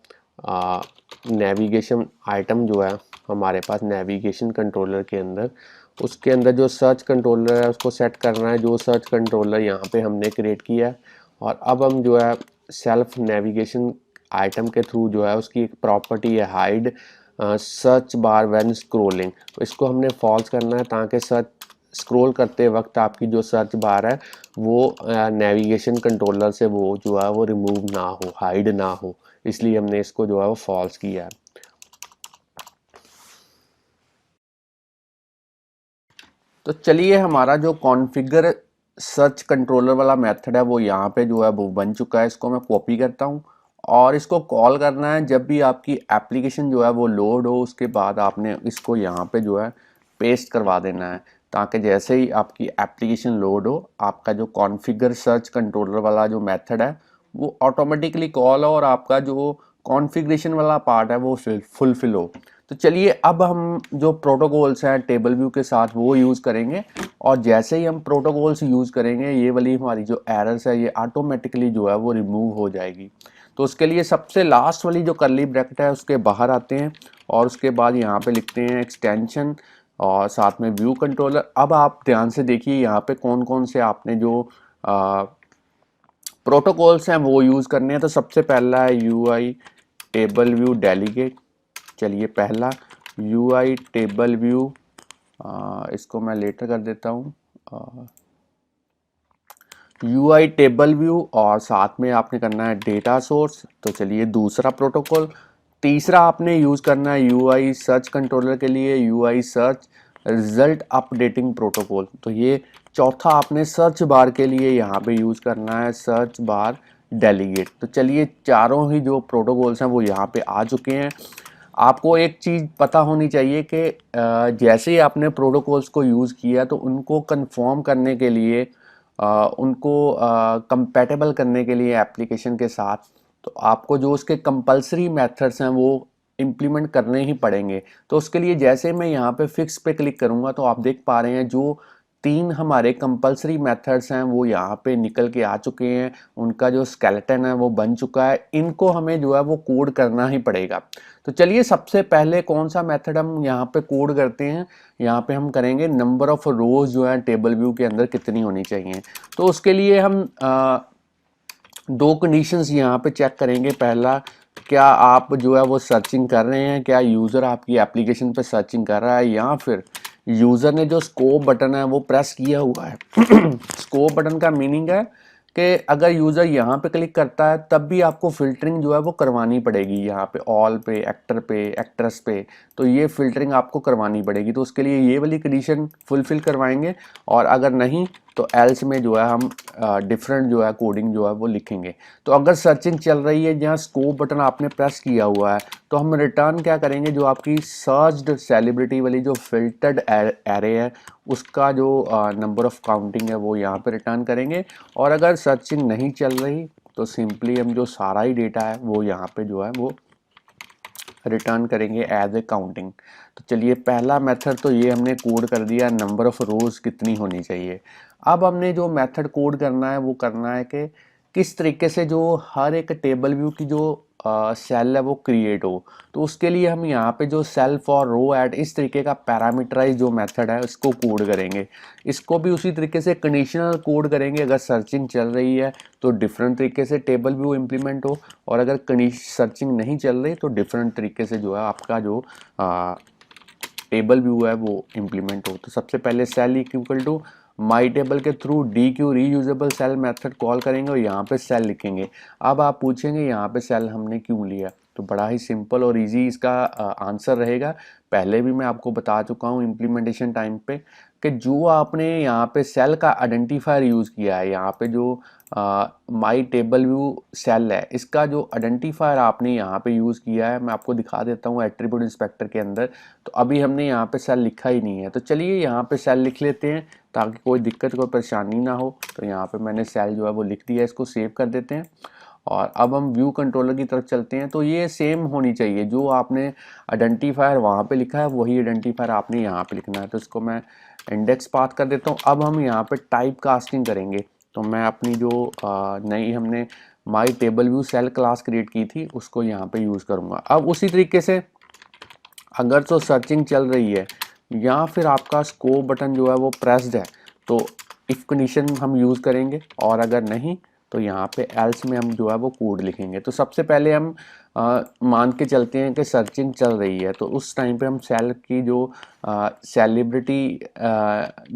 नेविगेशन आइटम जो है हमारे पास नेविगेशन कंट्रोलर के अंदर, उसके अंदर जो सर्च कंट्रोलर है उसको सेट करना है, जो सर्च कंट्रोलर यहाँ पे हमने क्रिएट किया है। और अब हम जो है सेल्फ नेविगेशन आइटम के थ्रू जो है उसकी एक प्रॉपर्टी है hide search bar when scrolling, तो इसको हमने फॉल्स करना है ताकि सर्च स्क्रॉल करते वक्त आपकी जो सर्च बार है वो नेविगेशन कंट्रोलर से वो जो है वो रिमूव ना हो, हाइड ना हो, इसलिए हमने इसको जो है वो फॉल्स किया है। तो चलिए हमारा जो कॉन्फ़िगर सर्च कंट्रोलर वाला मेथड है वो यहाँ पे जो है वो बन चुका है। इसको मैं कॉपी करता हूँ और इसको कॉल करना है जब भी आपकी एप्लीकेशन जो है वो लोड हो, उसके बाद आपने इसको यहाँ पे जो है पेस्ट करवा देना है, ताकि जैसे ही आपकी एप्लीकेशन लोड हो आपका जो कॉन्फ़िगर सर्च कंट्रोलर वाला जो मेथड है वो ऑटोमेटिकली कॉल हो और आपका जो कॉन्फ़िगरेशन वाला पार्ट है वो फुलफिल हो। तो चलिए अब हम जो प्रोटोकॉल्स हैं टेबल व्यू के साथ वो यूज़ करेंगे, और जैसे ही हम प्रोटोकॉल्स यूज़ करेंगे ये वाली हमारी जो एरर्स है ये ऑटोमेटिकली जो है वो रिमूव हो जाएगी। तो उसके लिए सबसे लास्ट वाली जो कर्ली ब्रैकेट है उसके बाहर आते हैं और उसके बाद यहाँ पे लिखते हैं एक्सटेंशन और साथ में व्यू कंट्रोलर। अब आप ध्यान से देखिए यहाँ पे कौन कौन से आपने जो प्रोटोकॉल्स हैं वो यूज़ करने हैं। तो सबसे पहला है UI टेबल व्यू डेलीगेट। चलिए पहला UI टेबल व्यू, इसको मैं लेटर कर देता हूँ UI टेबल व्यू, और साथ में आपने करना है डेटा सोर्स। तो चलिए दूसरा प्रोटोकॉल। तीसरा आपने यूज़ करना है UI सर्च कंट्रोलर के लिए UI search result updating protocol. तो ये चौथा आपने सर्च बार के लिए यहाँ पे यूज़ करना है सर्च बार डेलीगेट। तो चलिए चारों ही जो प्रोटोकॉल्स हैं वो यहाँ पे आ चुके हैं। आपको एक चीज़ पता होनी चाहिए कि जैसे ही आपने प्रोटोकॉल्स को यूज़ किया तो उनको कंफर्म करने के लिए उनको कंपैटिबल करने के लिए एप्लीकेशन के साथ, तो आपको जो उसके कंपलसरी मेथड्स हैं वो इम्प्लीमेंट करने ही पड़ेंगे। तो उसके लिए जैसे मैं यहाँ पे फिक्स पे क्लिक करूँगा तो आप देख पा रहे हैं जो तीन हमारे कंपलसरी मेथड्स हैं वो यहाँ पे निकल के आ चुके हैं, उनका जो स्केलेटन है वो बन चुका है, इनको हमें जो है वो कोड करना ही पड़ेगा। तो चलिए सबसे पहले कौन सा मेथड हम यहाँ पे कोड करते हैं, यहाँ पे हम करेंगे नंबर ऑफ रोज जो है टेबल व्यू के अंदर कितनी होनी चाहिए। तो उसके लिए हम दो कंडीशंस यहाँ पे चेक करेंगे। पहला, क्या आप जो है वो सर्चिंग कर रहे हैं, क्या यूज़र आपकी एप्लीकेशन पे सर्चिंग कर रहा है, या फिर यूज़र ने जो स्कोप बटन है वो प्रेस किया हुआ है। स्कोप बटन का मीनिंग है कि अगर यूज़र यहाँ पे क्लिक करता है तब भी आपको फिल्टरिंग जो है वो करवानी पड़ेगी, यहाँ पे ऑल पे, एक्टर पे, एक्ट्रेस पे, तो ये फिल्टरिंग आपको करवानी पड़ेगी। तो उसके लिए ये वाली कंडीशन फुलफिल करवाएंगे, और अगर नहीं तो एल्स में जो है हम डिफरेंट जो है कोडिंग जो है वो लिखेंगे। तो अगर सर्चिंग चल रही है जहाँ स्कोप बटन आपने प्रेस किया हुआ है तो हम रिटर्न क्या करेंगे, जो आपकी सर्च्ड सेलिब्रिटी वाली जो फिल्टर्ड एरे है उसका जो नंबर ऑफ काउंटिंग है वो यहाँ पे रिटर्न करेंगे। और अगर सर्चिंग नहीं चल रही तो सिंपली हम जो सारा ही डेटा है वो यहाँ पे जो है वो रिटर्न करेंगे एज ए काउंटिंग। तो चलिए पहला मेथड तो ये हमने कोड कर दिया, नंबर ऑफ रोज कितनी होनी चाहिए। अब हमने जो मेथड कोड करना है वो करना है कि किस तरीके से जो हर एक टेबल व्यू की जो सेल है वो क्रिएट हो। तो उसके लिए हम यहाँ पे जो सेल्फ और रो ऐड इस तरीके का पैरामीटराइज जो मेथड है इसको कोड करेंगे। इसको भी उसी तरीके से कंडीशनल कोड करेंगे, अगर सर्चिंग चल रही है तो डिफरेंट तरीके से टेबल व्यू इम्प्लीमेंट हो, और अगर सर्चिंग नहीं चल रही तो डिफरेंट तरीके से जो है आपका जो टेबल व्यू है वो इम्प्लीमेंट हो। तो सबसे पहले cell equal to my table के through D Q reusable cell method call करेंगे और यहाँ पे सेल लिखेंगे। अब आप पूछेंगे यहाँ पे सेल हमने क्यों लिया, तो बड़ा ही सिंपल और इजी इसका आंसर रहेगा। पहले भी मैं आपको बता चुका हूँ इम्प्लीमेंटेशन टाइम पे कि जो आपने यहाँ पे सेल का आइडेंटिफायर यूज़ किया है, यहाँ पे जो माई टेबल व्यू सेल है इसका जो आइडेंटिफायर आपने यहाँ पे यूज़ किया है, मैं आपको दिखा देता हूँ एट्रीब्यूट इंस्पेक्टर के अंदर। तो अभी हमने यहाँ पे सेल लिखा ही नहीं है, तो चलिए यहाँ पे सेल लिख लेते हैं ताकि कोई दिक्कत कोई परेशानी ना हो। तो यहाँ पे मैंने सेल जो है वो लिख दिया, इसको सेव कर देते हैं। और अब हम व्यू कंट्रोलर की तरफ चलते हैं। तो ये सेम होनी चाहिए, जो आपने आइडेंटिफायर वहाँ पे लिखा है वही आइडेंटिफायर आपने यहाँ पे लिखना है। तो इसको मैं इंडेक्स पाथ कर देता हूँ। अब हम यहाँ पे टाइप कास्टिंग करेंगे। तो मैं अपनी जो नई हमने my table view cell class create की थी उसको यहाँ पे यूज़ करूँगा। अब उसी तरीके से अगर तो सर्चिंग चल रही है या फिर आपका स्कोप बटन जो है वो प्रेस्ड है तो इफ़ कंडीशन हम यूज़ करेंगे, और अगर नहीं तो यहाँ पे एल्स में हम जो है वो कोड लिखेंगे। तो सबसे पहले हम मान के चलते हैं कि सर्चिंग चल रही है, तो उस टाइम पे हम सेल की जो सेलिब्रिटी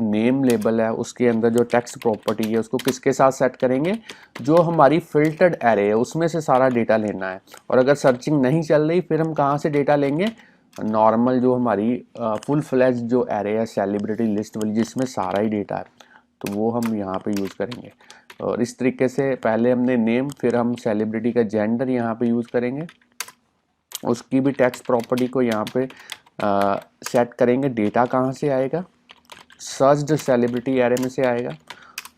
नेम लेबल है उसके अंदर जो टेक्स्ट प्रॉपर्टी है उसको किसके साथ सेट करेंगे, जो हमारी फिल्टर्ड एरे है उसमें से सारा डेटा लेना है। और अगर सर्चिंग नहीं चल रही फिर हम कहाँ से डेटा लेंगे, नॉर्मल जो हमारी फुल फ्लैज जो एरे है सेलिब्रिटी लिस्ट वाली जिसमें सारा ही डेटा है, तो वो हम यहाँ पे यूज़ करेंगे। और इस तरीके से पहले हमने नेम, फिर हम सेलिब्रिटी का जेंडर यहाँ पे यूज़ करेंगे, उसकी भी टेक्स्ट प्रॉपर्टी को यहाँ पे सेट करेंगे। डेटा कहाँ से आएगा, सर्च्ड सेलिब्रिटी एरे में से आएगा।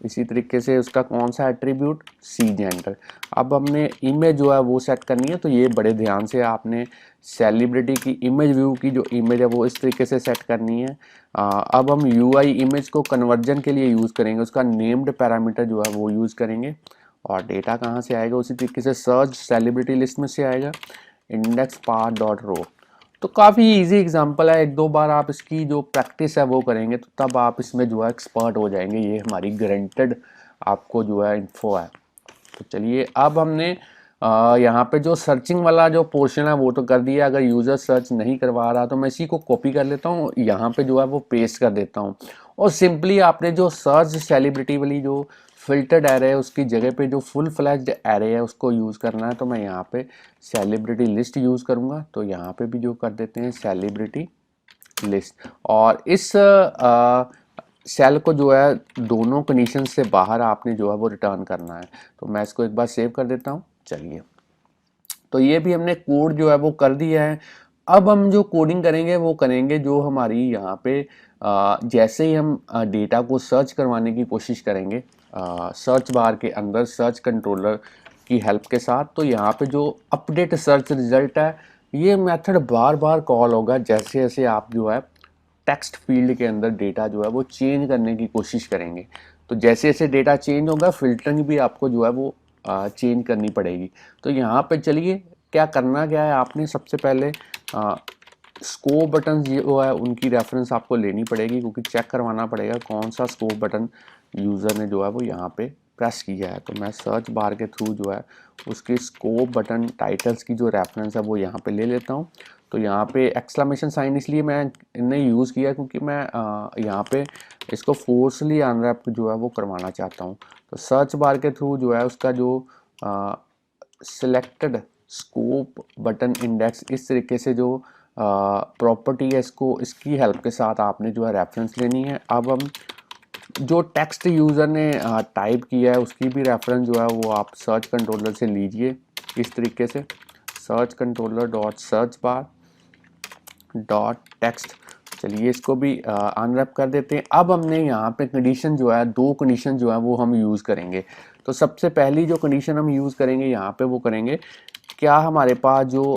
इसी तरीके से उसका कौन सा एट्रीब्यूट, सी जेंडर। अब हमने इमेज जो है वो सेट करनी है, तो ये बड़े ध्यान से आपने सेलिब्रिटी की इमेज व्यू की जो इमेज है वो इस तरीके से सेट करनी है। अब हम यूआई इमेज को कन्वर्जन के लिए यूज़ करेंगे, उसका नेम्ड पैरामीटर जो है वो यूज़ करेंगे। और डेटा कहाँ से आएगा, उसी तरीके से सर्च सेलिब्रिटी लिस्ट में से आएगा, इंडेक्स पाथ डॉट रो। तो काफ़ी इजी एग्जांपल है, एक दो बार आप इसकी जो प्रैक्टिस है वो करेंगे तो तब आप इसमें जो है एक्सपर्ट हो जाएंगे, ये हमारी गारंटेड आपको जो है इन्फो है। तो चलिए अब हमने यहाँ पे जो सर्चिंग वाला जो पोर्शन है वो तो कर दिया। अगर यूज़र सर्च नहीं करवा रहा तो मैं इसी को कॉपी कर लेता हूँ, यहाँ पे जो है वो पेस्ट कर देता हूँ। और सिंपली आपने जो सर्च सेलिब्रिटी वाली जो फिल्टर्ड एरे है उसकी जगह पे जो फुल फ्लैज्ड एरे है उसको यूज़ करना है। तो मैं यहाँ पे सेलिब्रिटी लिस्ट यूज़ करूँगा, तो यहाँ पे भी जो कर देते हैं सेलिब्रिटी लिस्ट। और इस सेल को जो है दोनों कंडीशन से बाहर आपने जो है वो रिटर्न करना है। तो मैं इसको एक बार सेव कर देता हूँ। चलिए, तो ये भी हमने कोड जो है वो कर दिया है। अब हम जो कोडिंग करेंगे वो करेंगे जो हमारी यहाँ पे जैसे ही हम डेटा को सर्च करवाने की कोशिश करेंगे सर्च बार के अंदर सर्च कंट्रोलर की हेल्प के साथ, तो यहाँ पे जो अपडेट सर्च रिजल्ट है ये मेथड बार बार कॉल होगा जैसे जैसे आप जो है टेक्स्ट फील्ड के अंदर डेटा जो है वो चेंज करने की कोशिश करेंगे। तो जैसे जैसे डेटा चेंज होगा फिल्टरिंग भी आपको जो है वो चेंज करनी पड़ेगी। तो यहाँ पे चलिए क्या करना क्या है, आपने सबसे पहले स्कोप बटन जो है उनकी रेफरेंस आपको लेनी पड़ेगी, क्योंकि चेक करवाना पड़ेगा कौन सा स्कोप बटन यूज़र ने जो है वो यहाँ पे प्रेस किया है। तो मैं सर्च बार के थ्रू जो है उसके स्कोप बटन टाइटल्स की जो रेफरेंस है वो यहाँ पे ले लेता हूँ। तो यहाँ पे एक्सक्लेमेशन साइन इसलिए मैं इन्हें यूज़ किया क्योंकि मैं यहाँ पे इसको फोर्सली अनरैप जो है वो करवाना चाहता हूँ। तो सर्च बार के थ्रू जो है उसका जो सिलेक्टेड स्कोप बटन इंडेक्स इस तरीके से जो प्रॉपर्टी है इसको इसकी हेल्प के साथ आपने जो है रेफरेंस लेनी है। अब हम जो टेक्स्ट यूज़र ने टाइप किया है उसकी भी रेफरेंस जो है वो आप सर्च कंट्रोलर से लीजिए इस तरीके से, search controller dot search bar dot text. चलिए इसको भी अनरैप कर देते हैं। अब हमने यहाँ पे कंडीशन जो है, दो कंडीशन जो है वो हम यूज़ करेंगे। तो सबसे पहली जो कंडीशन हम यूज़ करेंगे यहाँ पे वो करेंगे, क्या हमारे पास जो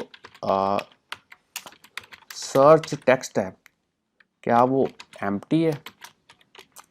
सर्च टेक्स्ट है क्या वो एम्प्टी है,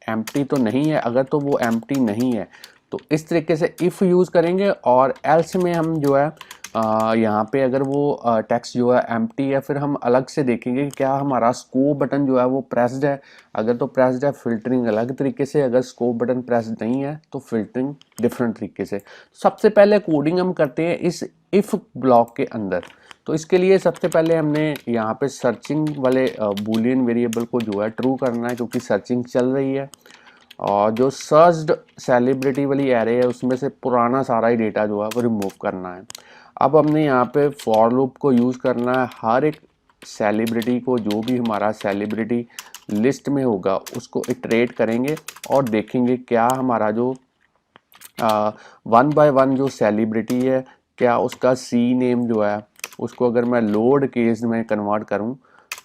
एम्प्टी तो नहीं है। अगर तो वो एम्प्टी नहीं है तो इस तरीके से इफ़ यूज़ करेंगे, और एल्स में हम जो है यहाँ पे अगर वो टेक्स्ट जो है एम्प्टी है फिर हम अलग से देखेंगे कि क्या हमारा स्कोप बटन जो है वो प्रेस्ड है। अगर तो प्रेस्ड है फिल्टरिंग अलग तरीके से, अगर स्कोप बटन प्रेस्ड नहीं है तो फिल्टरिंग डिफरेंट तरीके से। सबसे पहले कोडिंग हम करते हैं इस इफ़ ब्लॉक के अंदर। तो इसके लिए सबसे पहले हमने यहाँ पे सर्चिंग वाले बूलियन वेरिएबल को जो है ट्रू करना है, क्योंकि सर्चिंग चल रही है। और जो सर्च्ड सेलिब्रिटी वाली एरे है उसमें से पुराना सारा ही डेटा जो है वो रिमूव करना है। अब हमने यहाँ पे फॉर लूप को यूज़ करना है, हर एक सेलिब्रिटी को जो भी हमारा सेलिब्रिटी लिस्ट में होगा उसको इटरेट करेंगे और देखेंगे क्या हमारा जो वन बाय वन जो सेलिब्रिटी है क्या उसका सी नेम जो है उसको अगर मैं लोड केस में कन्वर्ट करूं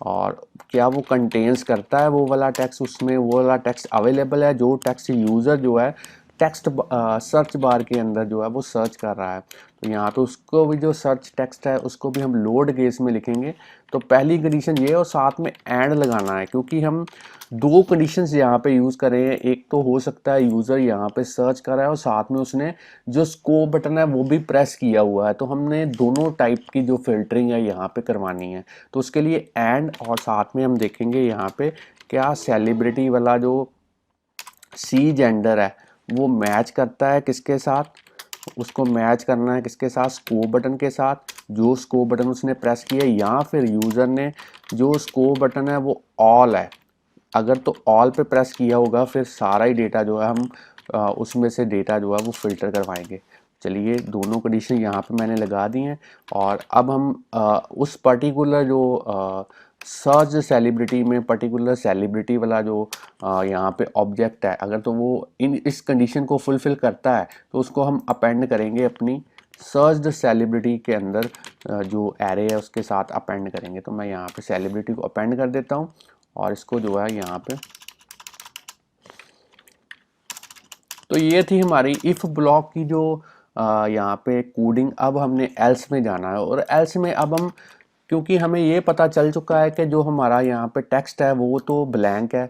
और क्या वो कंटेन्स करता है वो वाला टेक्स्ट, उसमें वो वाला टेक्स्ट अवेलेबल है जो टेक्स्ट यूज़र जो है टेक्स्ट सर्च बार के अंदर जो है वो सर्च कर रहा है। तो यहाँ पे उसको भी जो सर्च टेक्स्ट है उसको भी हम लोड केस में लिखेंगे। तो पहली कंडीशन ये, और साथ में एंड लगाना है क्योंकि हम दो कंडीशंस यहाँ पे यूज़ कर रहे हैं। एक तो हो सकता है यूज़र यहाँ पे सर्च कर रहा है और साथ में उसने जो स्कोप बटन है वो भी प्रेस किया हुआ है, तो हमने दोनों टाइप की जो फिल्टरिंग है यहाँ पे करवानी है। तो उसके लिए एंड, और साथ में हम देखेंगे यहाँ पे क्या सेलिब्रिटी वाला जो सी जेंडर है वो मैच करता है किसके साथ, उसको मैच करना है किसके साथ, स्कोप बटन के साथ जो स्कोप बटन उसने प्रेस किया, या फिर यूज़र ने जो स्कोप बटन है वो ऑल है। अगर तो ऑल पे प्रेस किया होगा फिर सारा ही डेटा जो है हम उसमें से डेटा जो है वो फिल्टर करवाएंगे। चलिए दोनों कंडीशन यहाँ पे मैंने लगा दी हैं। और अब हम उस पर्टिकुलर जो सर्च सेलिब्रिटी में पर्टिकुलर सेलिब्रिटी वाला जो यहाँ पे ऑब्जेक्ट है, अगर तो वो इस कंडीशन को फुलफिल करता है तो उसको हम अपेंड करेंगे अपनी सर्च्ड सेलिब्रिटी के अंदर जो एरे है उसके साथ अपेंड करेंगे। तो मैं यहाँ पे सेलिब्रिटी को अपेंड कर देता हूँ और इसको जो है यहाँ पे। तो ये थी हमारी इफ़ ब्लॉक की जो यहाँ पे कोडिंग। अब हमने एल्स में जाना है, और एल्स में अब हम, क्योंकि हमें ये पता चल चुका है कि जो हमारा यहाँ पे टेक्स्ट है वो तो ब्लैंक है,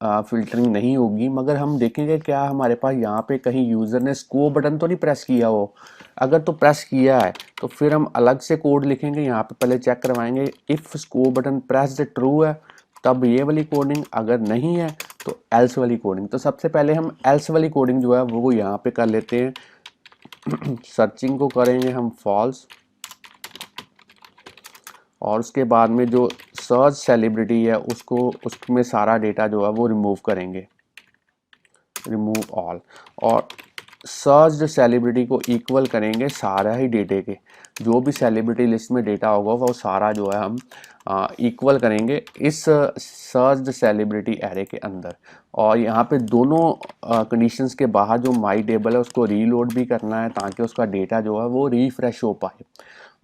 फिल्टरिंग नहीं होगी, मगर हम देखेंगे क्या हमारे पास यहाँ पे कहीं यूज़र ने स्कोप बटन तो नहीं प्रेस किया हो। अगर तो प्रेस किया है तो फिर हम अलग से कोड लिखेंगे, यहाँ पे पहले चेक करवाएंगे if scope button pressed true है तब ये वाली कोडिंग, अगर नहीं है तो एल्स वाली कोडिंग। तो सबसे पहले हम एल्स वाली कोडिंग जो है वो यहाँ पे कर लेते हैं। सर्चिंग को करेंगे हम फॉल्स, और उसके बाद में जो सर्च सेलिब्रिटी है उसको उसमें सारा डेटा जो है वो रिमूव करेंगे, रिमूव ऑल, और सर्च सेलिब्रिटी को इक्वल करेंगे सारा ही डेटे के, जो भी सेलिब्रिटी लिस्ट में डेटा होगा वो सारा जो है हम इक्वल करेंगे इस सर्च सेलिब्रिटी एरे के अंदर। और यहाँ पे दोनों कंडीशंस के बाहर जो माई टेबल है उसको रीलोड भी करना है ताकि उसका डेटा जो है वो रिफ्रेश हो पाए।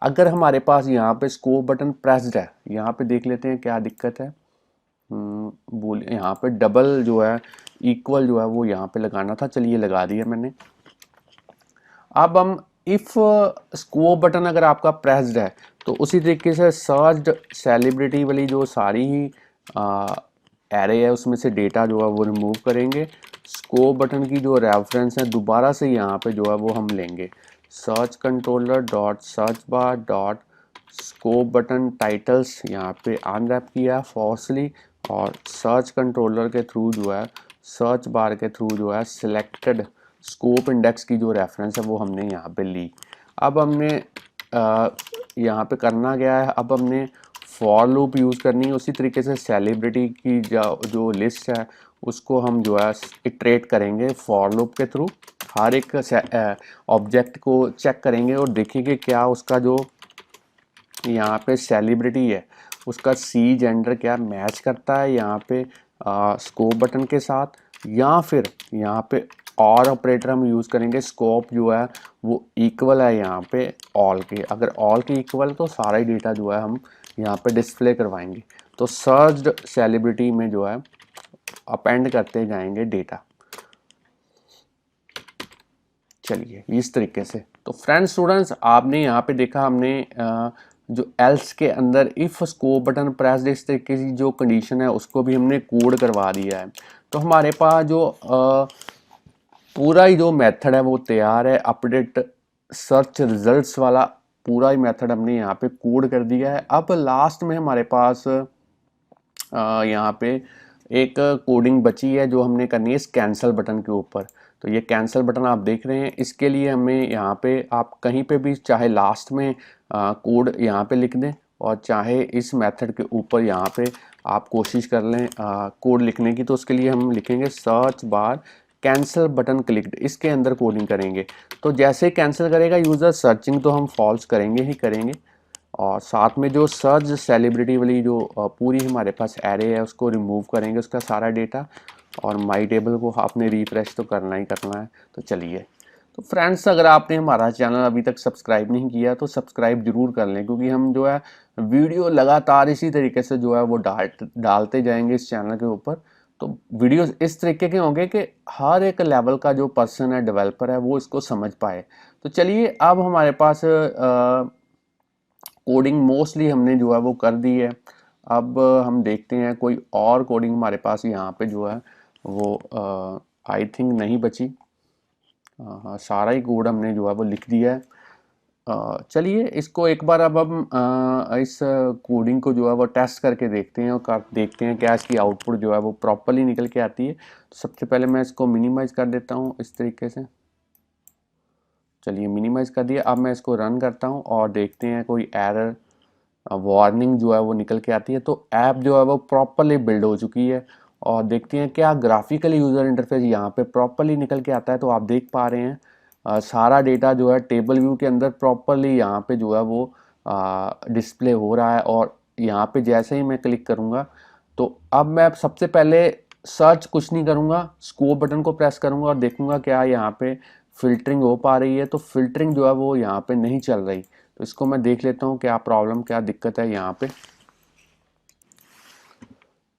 अगर हमारे पास यहाँ पे स्कोप बटन प्रेस्ड है, यहाँ पे देख लेते हैं क्या दिक्कत है। बोल यहाँ पे डबल जो है इक्वल जो है वो यहाँ पे लगाना था, चलिए लगा दिया मैंने। अब हम इफ़ स्कोप बटन अगर आपका प्रेस्ड है तो उसी तरीके से सर्च्ड सेलिब्रिटी वाली जो सारी ही एरे है उसमें से डेटा जो है वो रिमूव करेंगे। स्कोप बटन की जो रेफरेंस है दोबारा से यहाँ पे जो है वो हम लेंगे, search controller dot search bar dot scope button titles यहाँ पे अनरैप किया है फॉर्सली, और सर्च कंट्रोलर के थ्रू जो है सर्च बार के थ्रू जो है सिलेक्टेड स्कोप इंडेक्स की जो रेफरेंस है वो हमने यहाँ पे ली। अब हमने यहाँ पे करना क्या है, अब हमने फॉर लूप यूज़ करनी है। उसी तरीके से सेलिब्रिटी की जो लिस्ट है उसको हम जो है इटरेट करेंगे फॉर लूप के थ्रू। हर एक ऑब्जेक्ट को चेक करेंगे और देखेंगे क्या उसका जो यहाँ पे सेलिब्रिटी है उसका सी जेंडर क्या मैच करता है यहाँ पे स्कोप बटन के साथ, या फिर यहाँ पे और ऑपरेटर हम यूज़ करेंगे। स्कोप जो है वो इक्वल है यहाँ पे ऑल के, अगर ऑल के इक्वल तो सारा ही डेटा जो है हम यहाँ पे डिस्प्ले करवाएंगे। तो सर्च्ड सेलिब्रिटी में जो है अपेंड करते जाएंगे डेटा। चलिए इस तरीके से। तो फ्रेंड्स स्टूडेंट्स आपने यहाँ पे देखा, हमने जो एल्स के अंदर इफ़ स्कोप बटन प्रेस्ड इस तरीके की जो कंडीशन है उसको भी हमने कोड करवा दिया है। तो हमारे पास जो पूरा ही जो मेथड है वो तैयार है। अपडेट सर्च रिजल्ट्स वाला पूरा ही मेथड हमने यहाँ पे कोड कर दिया है। अब लास्ट में हमारे पास यहाँ पे एक कोडिंग बची है जो हमने करनी है इस कैंसिल बटन के ऊपर। तो ये कैंसिल बटन आप देख रहे हैं, इसके लिए हमें यहाँ पे आप कहीं पे भी चाहे लास्ट में कोड यहाँ पे लिख दें और चाहे इस मेथड के ऊपर यहाँ पे आप कोशिश कर लें कोड लिखने की। तो उसके लिए हम लिखेंगे search bar cancel button clicked, इसके अंदर कोडिंग करेंगे। तो जैसे ही कैंसिल करेगा यूज़र सर्चिंग तो हम फॉल्स करेंगे ही करेंगे, और साथ में जो सर्च सेलिब्रिटी वाली जो पूरी हमारे पास एरे है उसको रिमूव करेंगे उसका सारा डेटा, और माई टेबल को आपने रिफ्रेश तो करना ही करना है। तो चलिए, तो फ्रेंड्स अगर आपने हमारा चैनल अभी तक सब्सक्राइब नहीं किया तो सब्सक्राइब जरूर कर लें, क्योंकि हम जो है वीडियो लगातार इसी तरीके से जो है वो डालते जाएंगे इस चैनल के ऊपर। तो वीडियोस इस तरीके के होंगे कि हर एक लेवल का जो पर्सन है डेवलपर है वो इसको समझ पाए। तो चलिए अब हमारे पास कोडिंग मोस्टली हमने जो है वो कर दी है। अब हम देखते हैं कोई और कोडिंग हमारे पास यहाँ पे जो है वो आई थिंक नहीं बची। हाँ, सारा ही कोड हमने जो है वो लिख दिया है। चलिए इसको एक बार अब हम इस कोडिंग को जो है वो टेस्ट करके देखते हैं और देखते हैं क्या इसकी आउटपुट जो है वो प्रॉपरली निकल के आती है। तो सबसे पहले मैं इसको मिनिमाइज़ कर देता हूँ इस तरीके से। चलिए मिनिमाइज़ कर दिया। अब मैं इसको रन करता हूँ और देखते हैं कोई एरर वार्निंग जो है वो निकल के आती है। तो ऐप जो है वो प्रॉपरली बिल्ड हो चुकी है, और देखते हैं क्या ग्राफिकली यूज़र इंटरफेस यहाँ पे प्रॉपरली निकल के आता है। तो आप देख पा रहे हैं सारा डेटा जो है टेबल व्यू के अंदर प्रॉपरली यहाँ पे जो है वो डिस्प्ले हो रहा है। और यहाँ पे जैसे ही मैं क्लिक करूँगा तो अब मैं सबसे पहले सर्च कुछ नहीं करूँगा, स्कोप बटन को प्रेस करूँगा और देखूँगा क्या यहाँ पे फ़िल्टरिंग हो पा रही है। तो फ़िल्टरिंग जो है वो यहाँ पे नहीं चल रही। तो इसको मैं देख लेता हूँ क्या प्रॉब्लम क्या दिक्कत है यहाँ पे।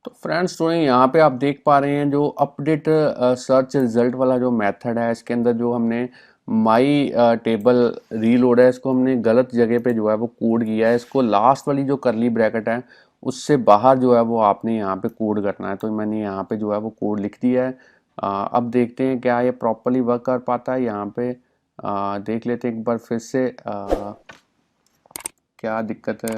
तो फ्रेंड्स तो यहाँ पे आप देख पा रहे हैं जो अपडेट सर्च रिजल्ट वाला जो मेथड है इसके अंदर जो हमने माई टेबल रीलोड है इसको हमने गलत जगह पे जो है वो कोड किया है। इसको लास्ट वाली जो करली ब्रैकेट है उससे बाहर जो है वो आपने यहाँ पे कोड करना है। तो मैंने यहाँ पे जो है वो कोड लिख दिया है। अब देखते हैं क्या ये प्रॉपरली वर्क कर पाता है। यहाँ पे देख लेते हैं एक बार फिर से क्या दिक्कत है।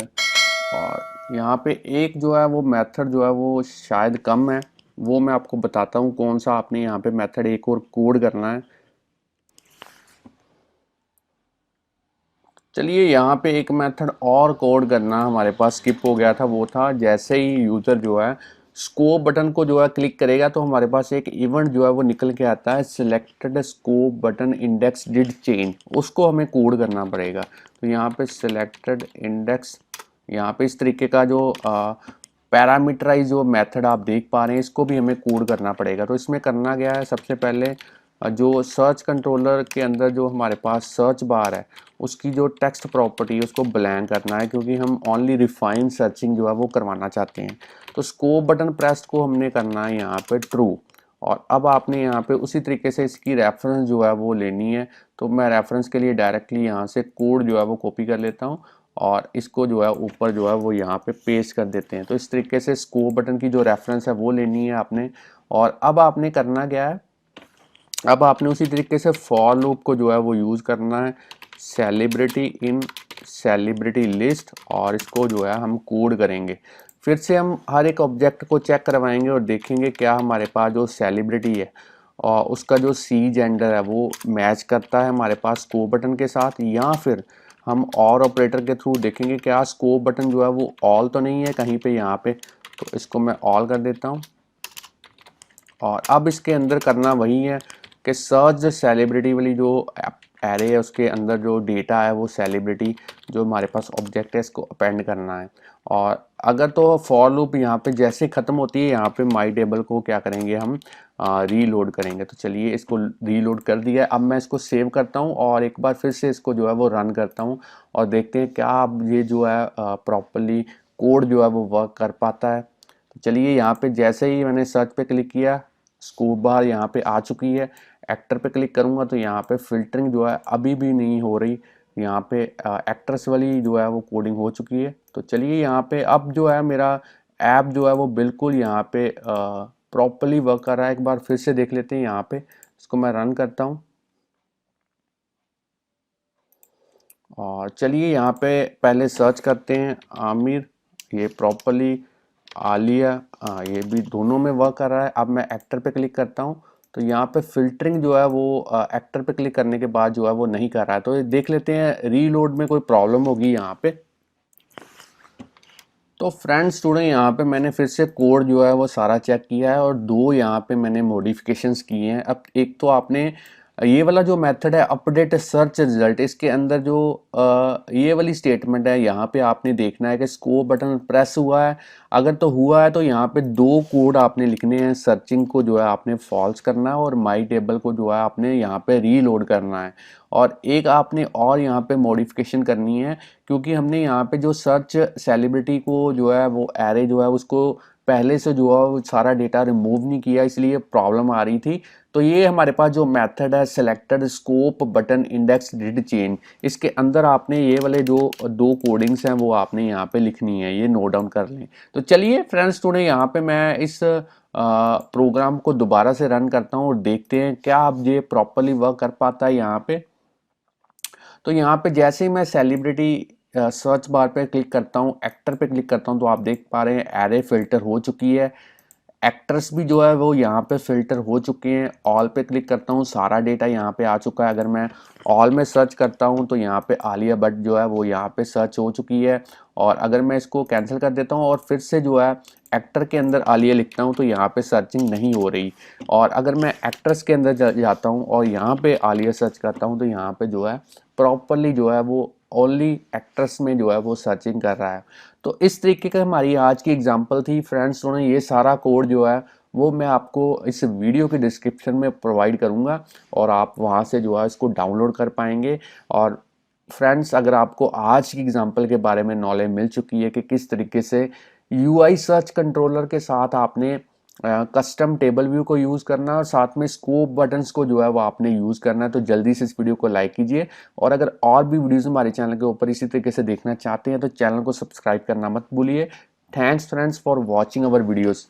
और यहाँ पे एक जो है वो मेथड जो है वो शायद कम है, वो मैं आपको बताता हूँ कौन सा आपने यहाँ पे मेथड एक और कोड करना है। चलिए यहाँ पे एक मेथड और कोड करना हमारे पास स्किप हो गया था, वो था जैसे ही यूज़र जो है स्कोप बटन को जो है क्लिक करेगा तो हमारे पास एक इवेंट जो है वो निकल के आता है, selected scope button index did change, उसको हमें कोड करना पड़ेगा। तो यहाँ पे सिलेक्टेड इंडेक्स, यहाँ पे इस तरीके का जो पैरामीटराइज जो मेथड आप देख पा रहे हैं इसको भी हमें कोड करना पड़ेगा। तो इसमें करना क्या है, सबसे पहले जो सर्च कंट्रोलर के अंदर जो हमारे पास सर्च बार है उसकी जो टेक्स्ट प्रॉपर्टी है उसको ब्लैंक करना है, क्योंकि हम ओनली रिफाइन सर्चिंग जो है वो करवाना चाहते हैं। तो स्कोप बटन प्रेस को हमने करना है यहाँ पे ट्रू, और अब आपने यहाँ पे उसी तरीके से इसकी रेफरेंस जो है वो लेनी है। तो मैं रेफरेंस के लिए डायरेक्टली यहाँ से कोड जो है वो कॉपी कर लेता हूँ और इसको जो है ऊपर जो है वो यहाँ पे पेस्ट कर देते हैं। तो इस तरीके से स्कोप बटन की जो रेफरेंस है वो लेनी है आपने। और अब आपने करना क्या है, अब आपने उसी तरीके से फॉर लूप को जो है वो यूज़ करना है, सेलिब्रिटी इन सेलिब्रिटी लिस्ट, और इसको जो है हम कोड करेंगे। फिर से हम हर एक ऑब्जेक्ट को चेक करवाएंगे और देखेंगे क्या हमारे पास जो सेलिब्रिटी है और उसका जो सी जेंडर है वो मैच करता है हमारे पास स्कोप बटन के साथ, या फिर हम और ऑपरेटर के थ्रू देखेंगे क्या स्कोप बटन जो है वो ऑल तो नहीं है कहीं पे यहाँ पे। तो इसको मैं ऑल कर देता हूँ। और अब इसके अंदर करना वही है कि सर्च सेलिब्रिटी वाली जो एरे है उसके अंदर जो डेटा है वो सेलिब्रिटी जो हमारे पास ऑब्जेक्ट है इसको अपेंड करना है। और अगर तो फॉर लूप यहाँ पे जैसे ख़त्म होती है यहाँ पे माई टेबल को क्या करेंगे हम रीलोड करेंगे। तो चलिए इसको रीलोड कर दिया है। अब मैं इसको सेव करता हूँ और एक बार फिर से इसको जो है वो रन करता हूँ और देखते हैं क्या अब ये जो है प्रॉपरली कोड जो है वो वर्क कर पाता है। तो चलिए यहाँ पे जैसे ही मैंने सर्च पे क्लिक किया स्कोप बार यहाँ पे आ चुकी है। एक्टर पे क्लिक करूँगा तो यहाँ पे फिल्टरिंग जो है अभी भी नहीं हो रही, यहाँ पे एक्ट्रेस वाली जो है वो कोडिंग हो चुकी है। तो चलिए यहाँ पे अब जो है मेरा ऐप जो है वो बिल्कुल यहाँ पे प्रॉपरली वर्क कर रहा है। एक बार फिर से देख लेते हैं, यहाँ पे इसको मैं रन करता हूँ और चलिए यहाँ पे पहले सर्च करते हैं आमिर, ये प्रॉपरली आलिया, ये भी दोनों में वर्क कर रहा है। अब मैं एक्टर पे क्लिक करता हूँ तो यहाँ पे फिल्टरिंग जो है वो एक्टर पे क्लिक करने के बाद जो है वो नहीं कर रहा है। तो ये देख लेते हैं रीलोड में कोई प्रॉब्लम होगी यहाँ पे। तो फ्रेंड्स स्टूडेंट यहाँ पे मैंने फिर से कोड जो है वो सारा चेक किया है और दो यहाँ पे मैंने मॉडिफिकेशंस किए हैं। अब एक तो आपने ये वाला जो मेथड है अपडेट सर्च रिजल्ट, इसके अंदर जो ये वाली स्टेटमेंट है यहाँ पे आपने देखना है कि स्कोप बटन प्रेस हुआ है, अगर तो हुआ है तो यहाँ पे दो कोड आपने लिखने हैं। सर्चिंग को जो है आपने फॉल्स करना है और माई टेबल को जो है आपने यहाँ पे रीलोड करना है। और एक आपने और यहाँ पे मॉडिफिकेशन करनी है क्योंकि हमने यहाँ पे जो सर्च सेलिब्रिटी को जो है वो एरे जो है उसको पहले से जो है वो सारा डेटा रिमूव नहीं किया, इसलिए प्रॉब्लम आ रही थी। तो ये हमारे पास जो मेथड है selected scope button index did change, इसके अंदर आपने ये वाले जो दो कोडिंग्स हैं वो आपने यहाँ पे लिखनी है, ये नोट डाउन कर लें। तो चलिए फ्रेंड्स स्टूडेंट यहाँ पे मैं इस प्रोग्राम को दोबारा से रन करता हूँ और देखते हैं क्या अब ये प्रॉपरली वर्क कर पाता है यहाँ पे। तो यहाँ पे जैसे ही मैं सेलिब्रिटी सर्च बार पे क्लिक करता हूँ, एक्टर पे क्लिक करता हूँ, तो आप देख पा रहे हैं एरे फिल्टर हो चुकी है। एक्टर्स भी जो है वो यहाँ पे फिल्टर हो चुके हैं। ऑल पे क्लिक करता हूँ, सारा डेटा यहाँ पे आ चुका है। अगर मैं ऑल में सर्च करता हूँ तो यहाँ पे आलिया भट्ट जो है वो यहाँ पे सर्च हो चुकी है। और अगर मैं इसको कैंसिल कर देता हूँ और फिर से जो है एक्टर के अंदर आलिया लिखता हूँ तो यहाँ पे सर्चिंग नहीं हो रही। और अगर मैं एक्ट्रेस के अंदर जाता हूँ और यहाँ पे आलिया सर्च करता हूँ तो यहाँ पे जो है प्रॉपरली जो है वो ओनली एक्ट्रेस में जो है वो सर्चिंग कर रहा है। तो इस तरीके का हमारी आज की एग्जांपल थी फ्रेंड्स। तो ये सारा कोड जो है वो मैं आपको इस वीडियो के डिस्क्रिप्शन में प्रोवाइड करूंगा और आप वहां से जो है इसको डाउनलोड कर पाएंगे। और फ्रेंड्स अगर आपको आज की एग्जांपल के बारे में नॉलेज मिल चुकी है कि किस तरीके से यूआई सर्च कंट्रोलर के साथ आपने कस्टम टेबल व्यू को यूज़ करना है और साथ में स्कोप बटन्स को जो है वो आपने यूज़ करना है, तो जल्दी से इस वीडियो को लाइक कीजिए। और अगर और भी वीडियोस हमारे चैनल के ऊपर इसी तरीके से देखना चाहते हैं तो चैनल को सब्सक्राइब करना मत भूलिए। Thanks friends for watching our videos.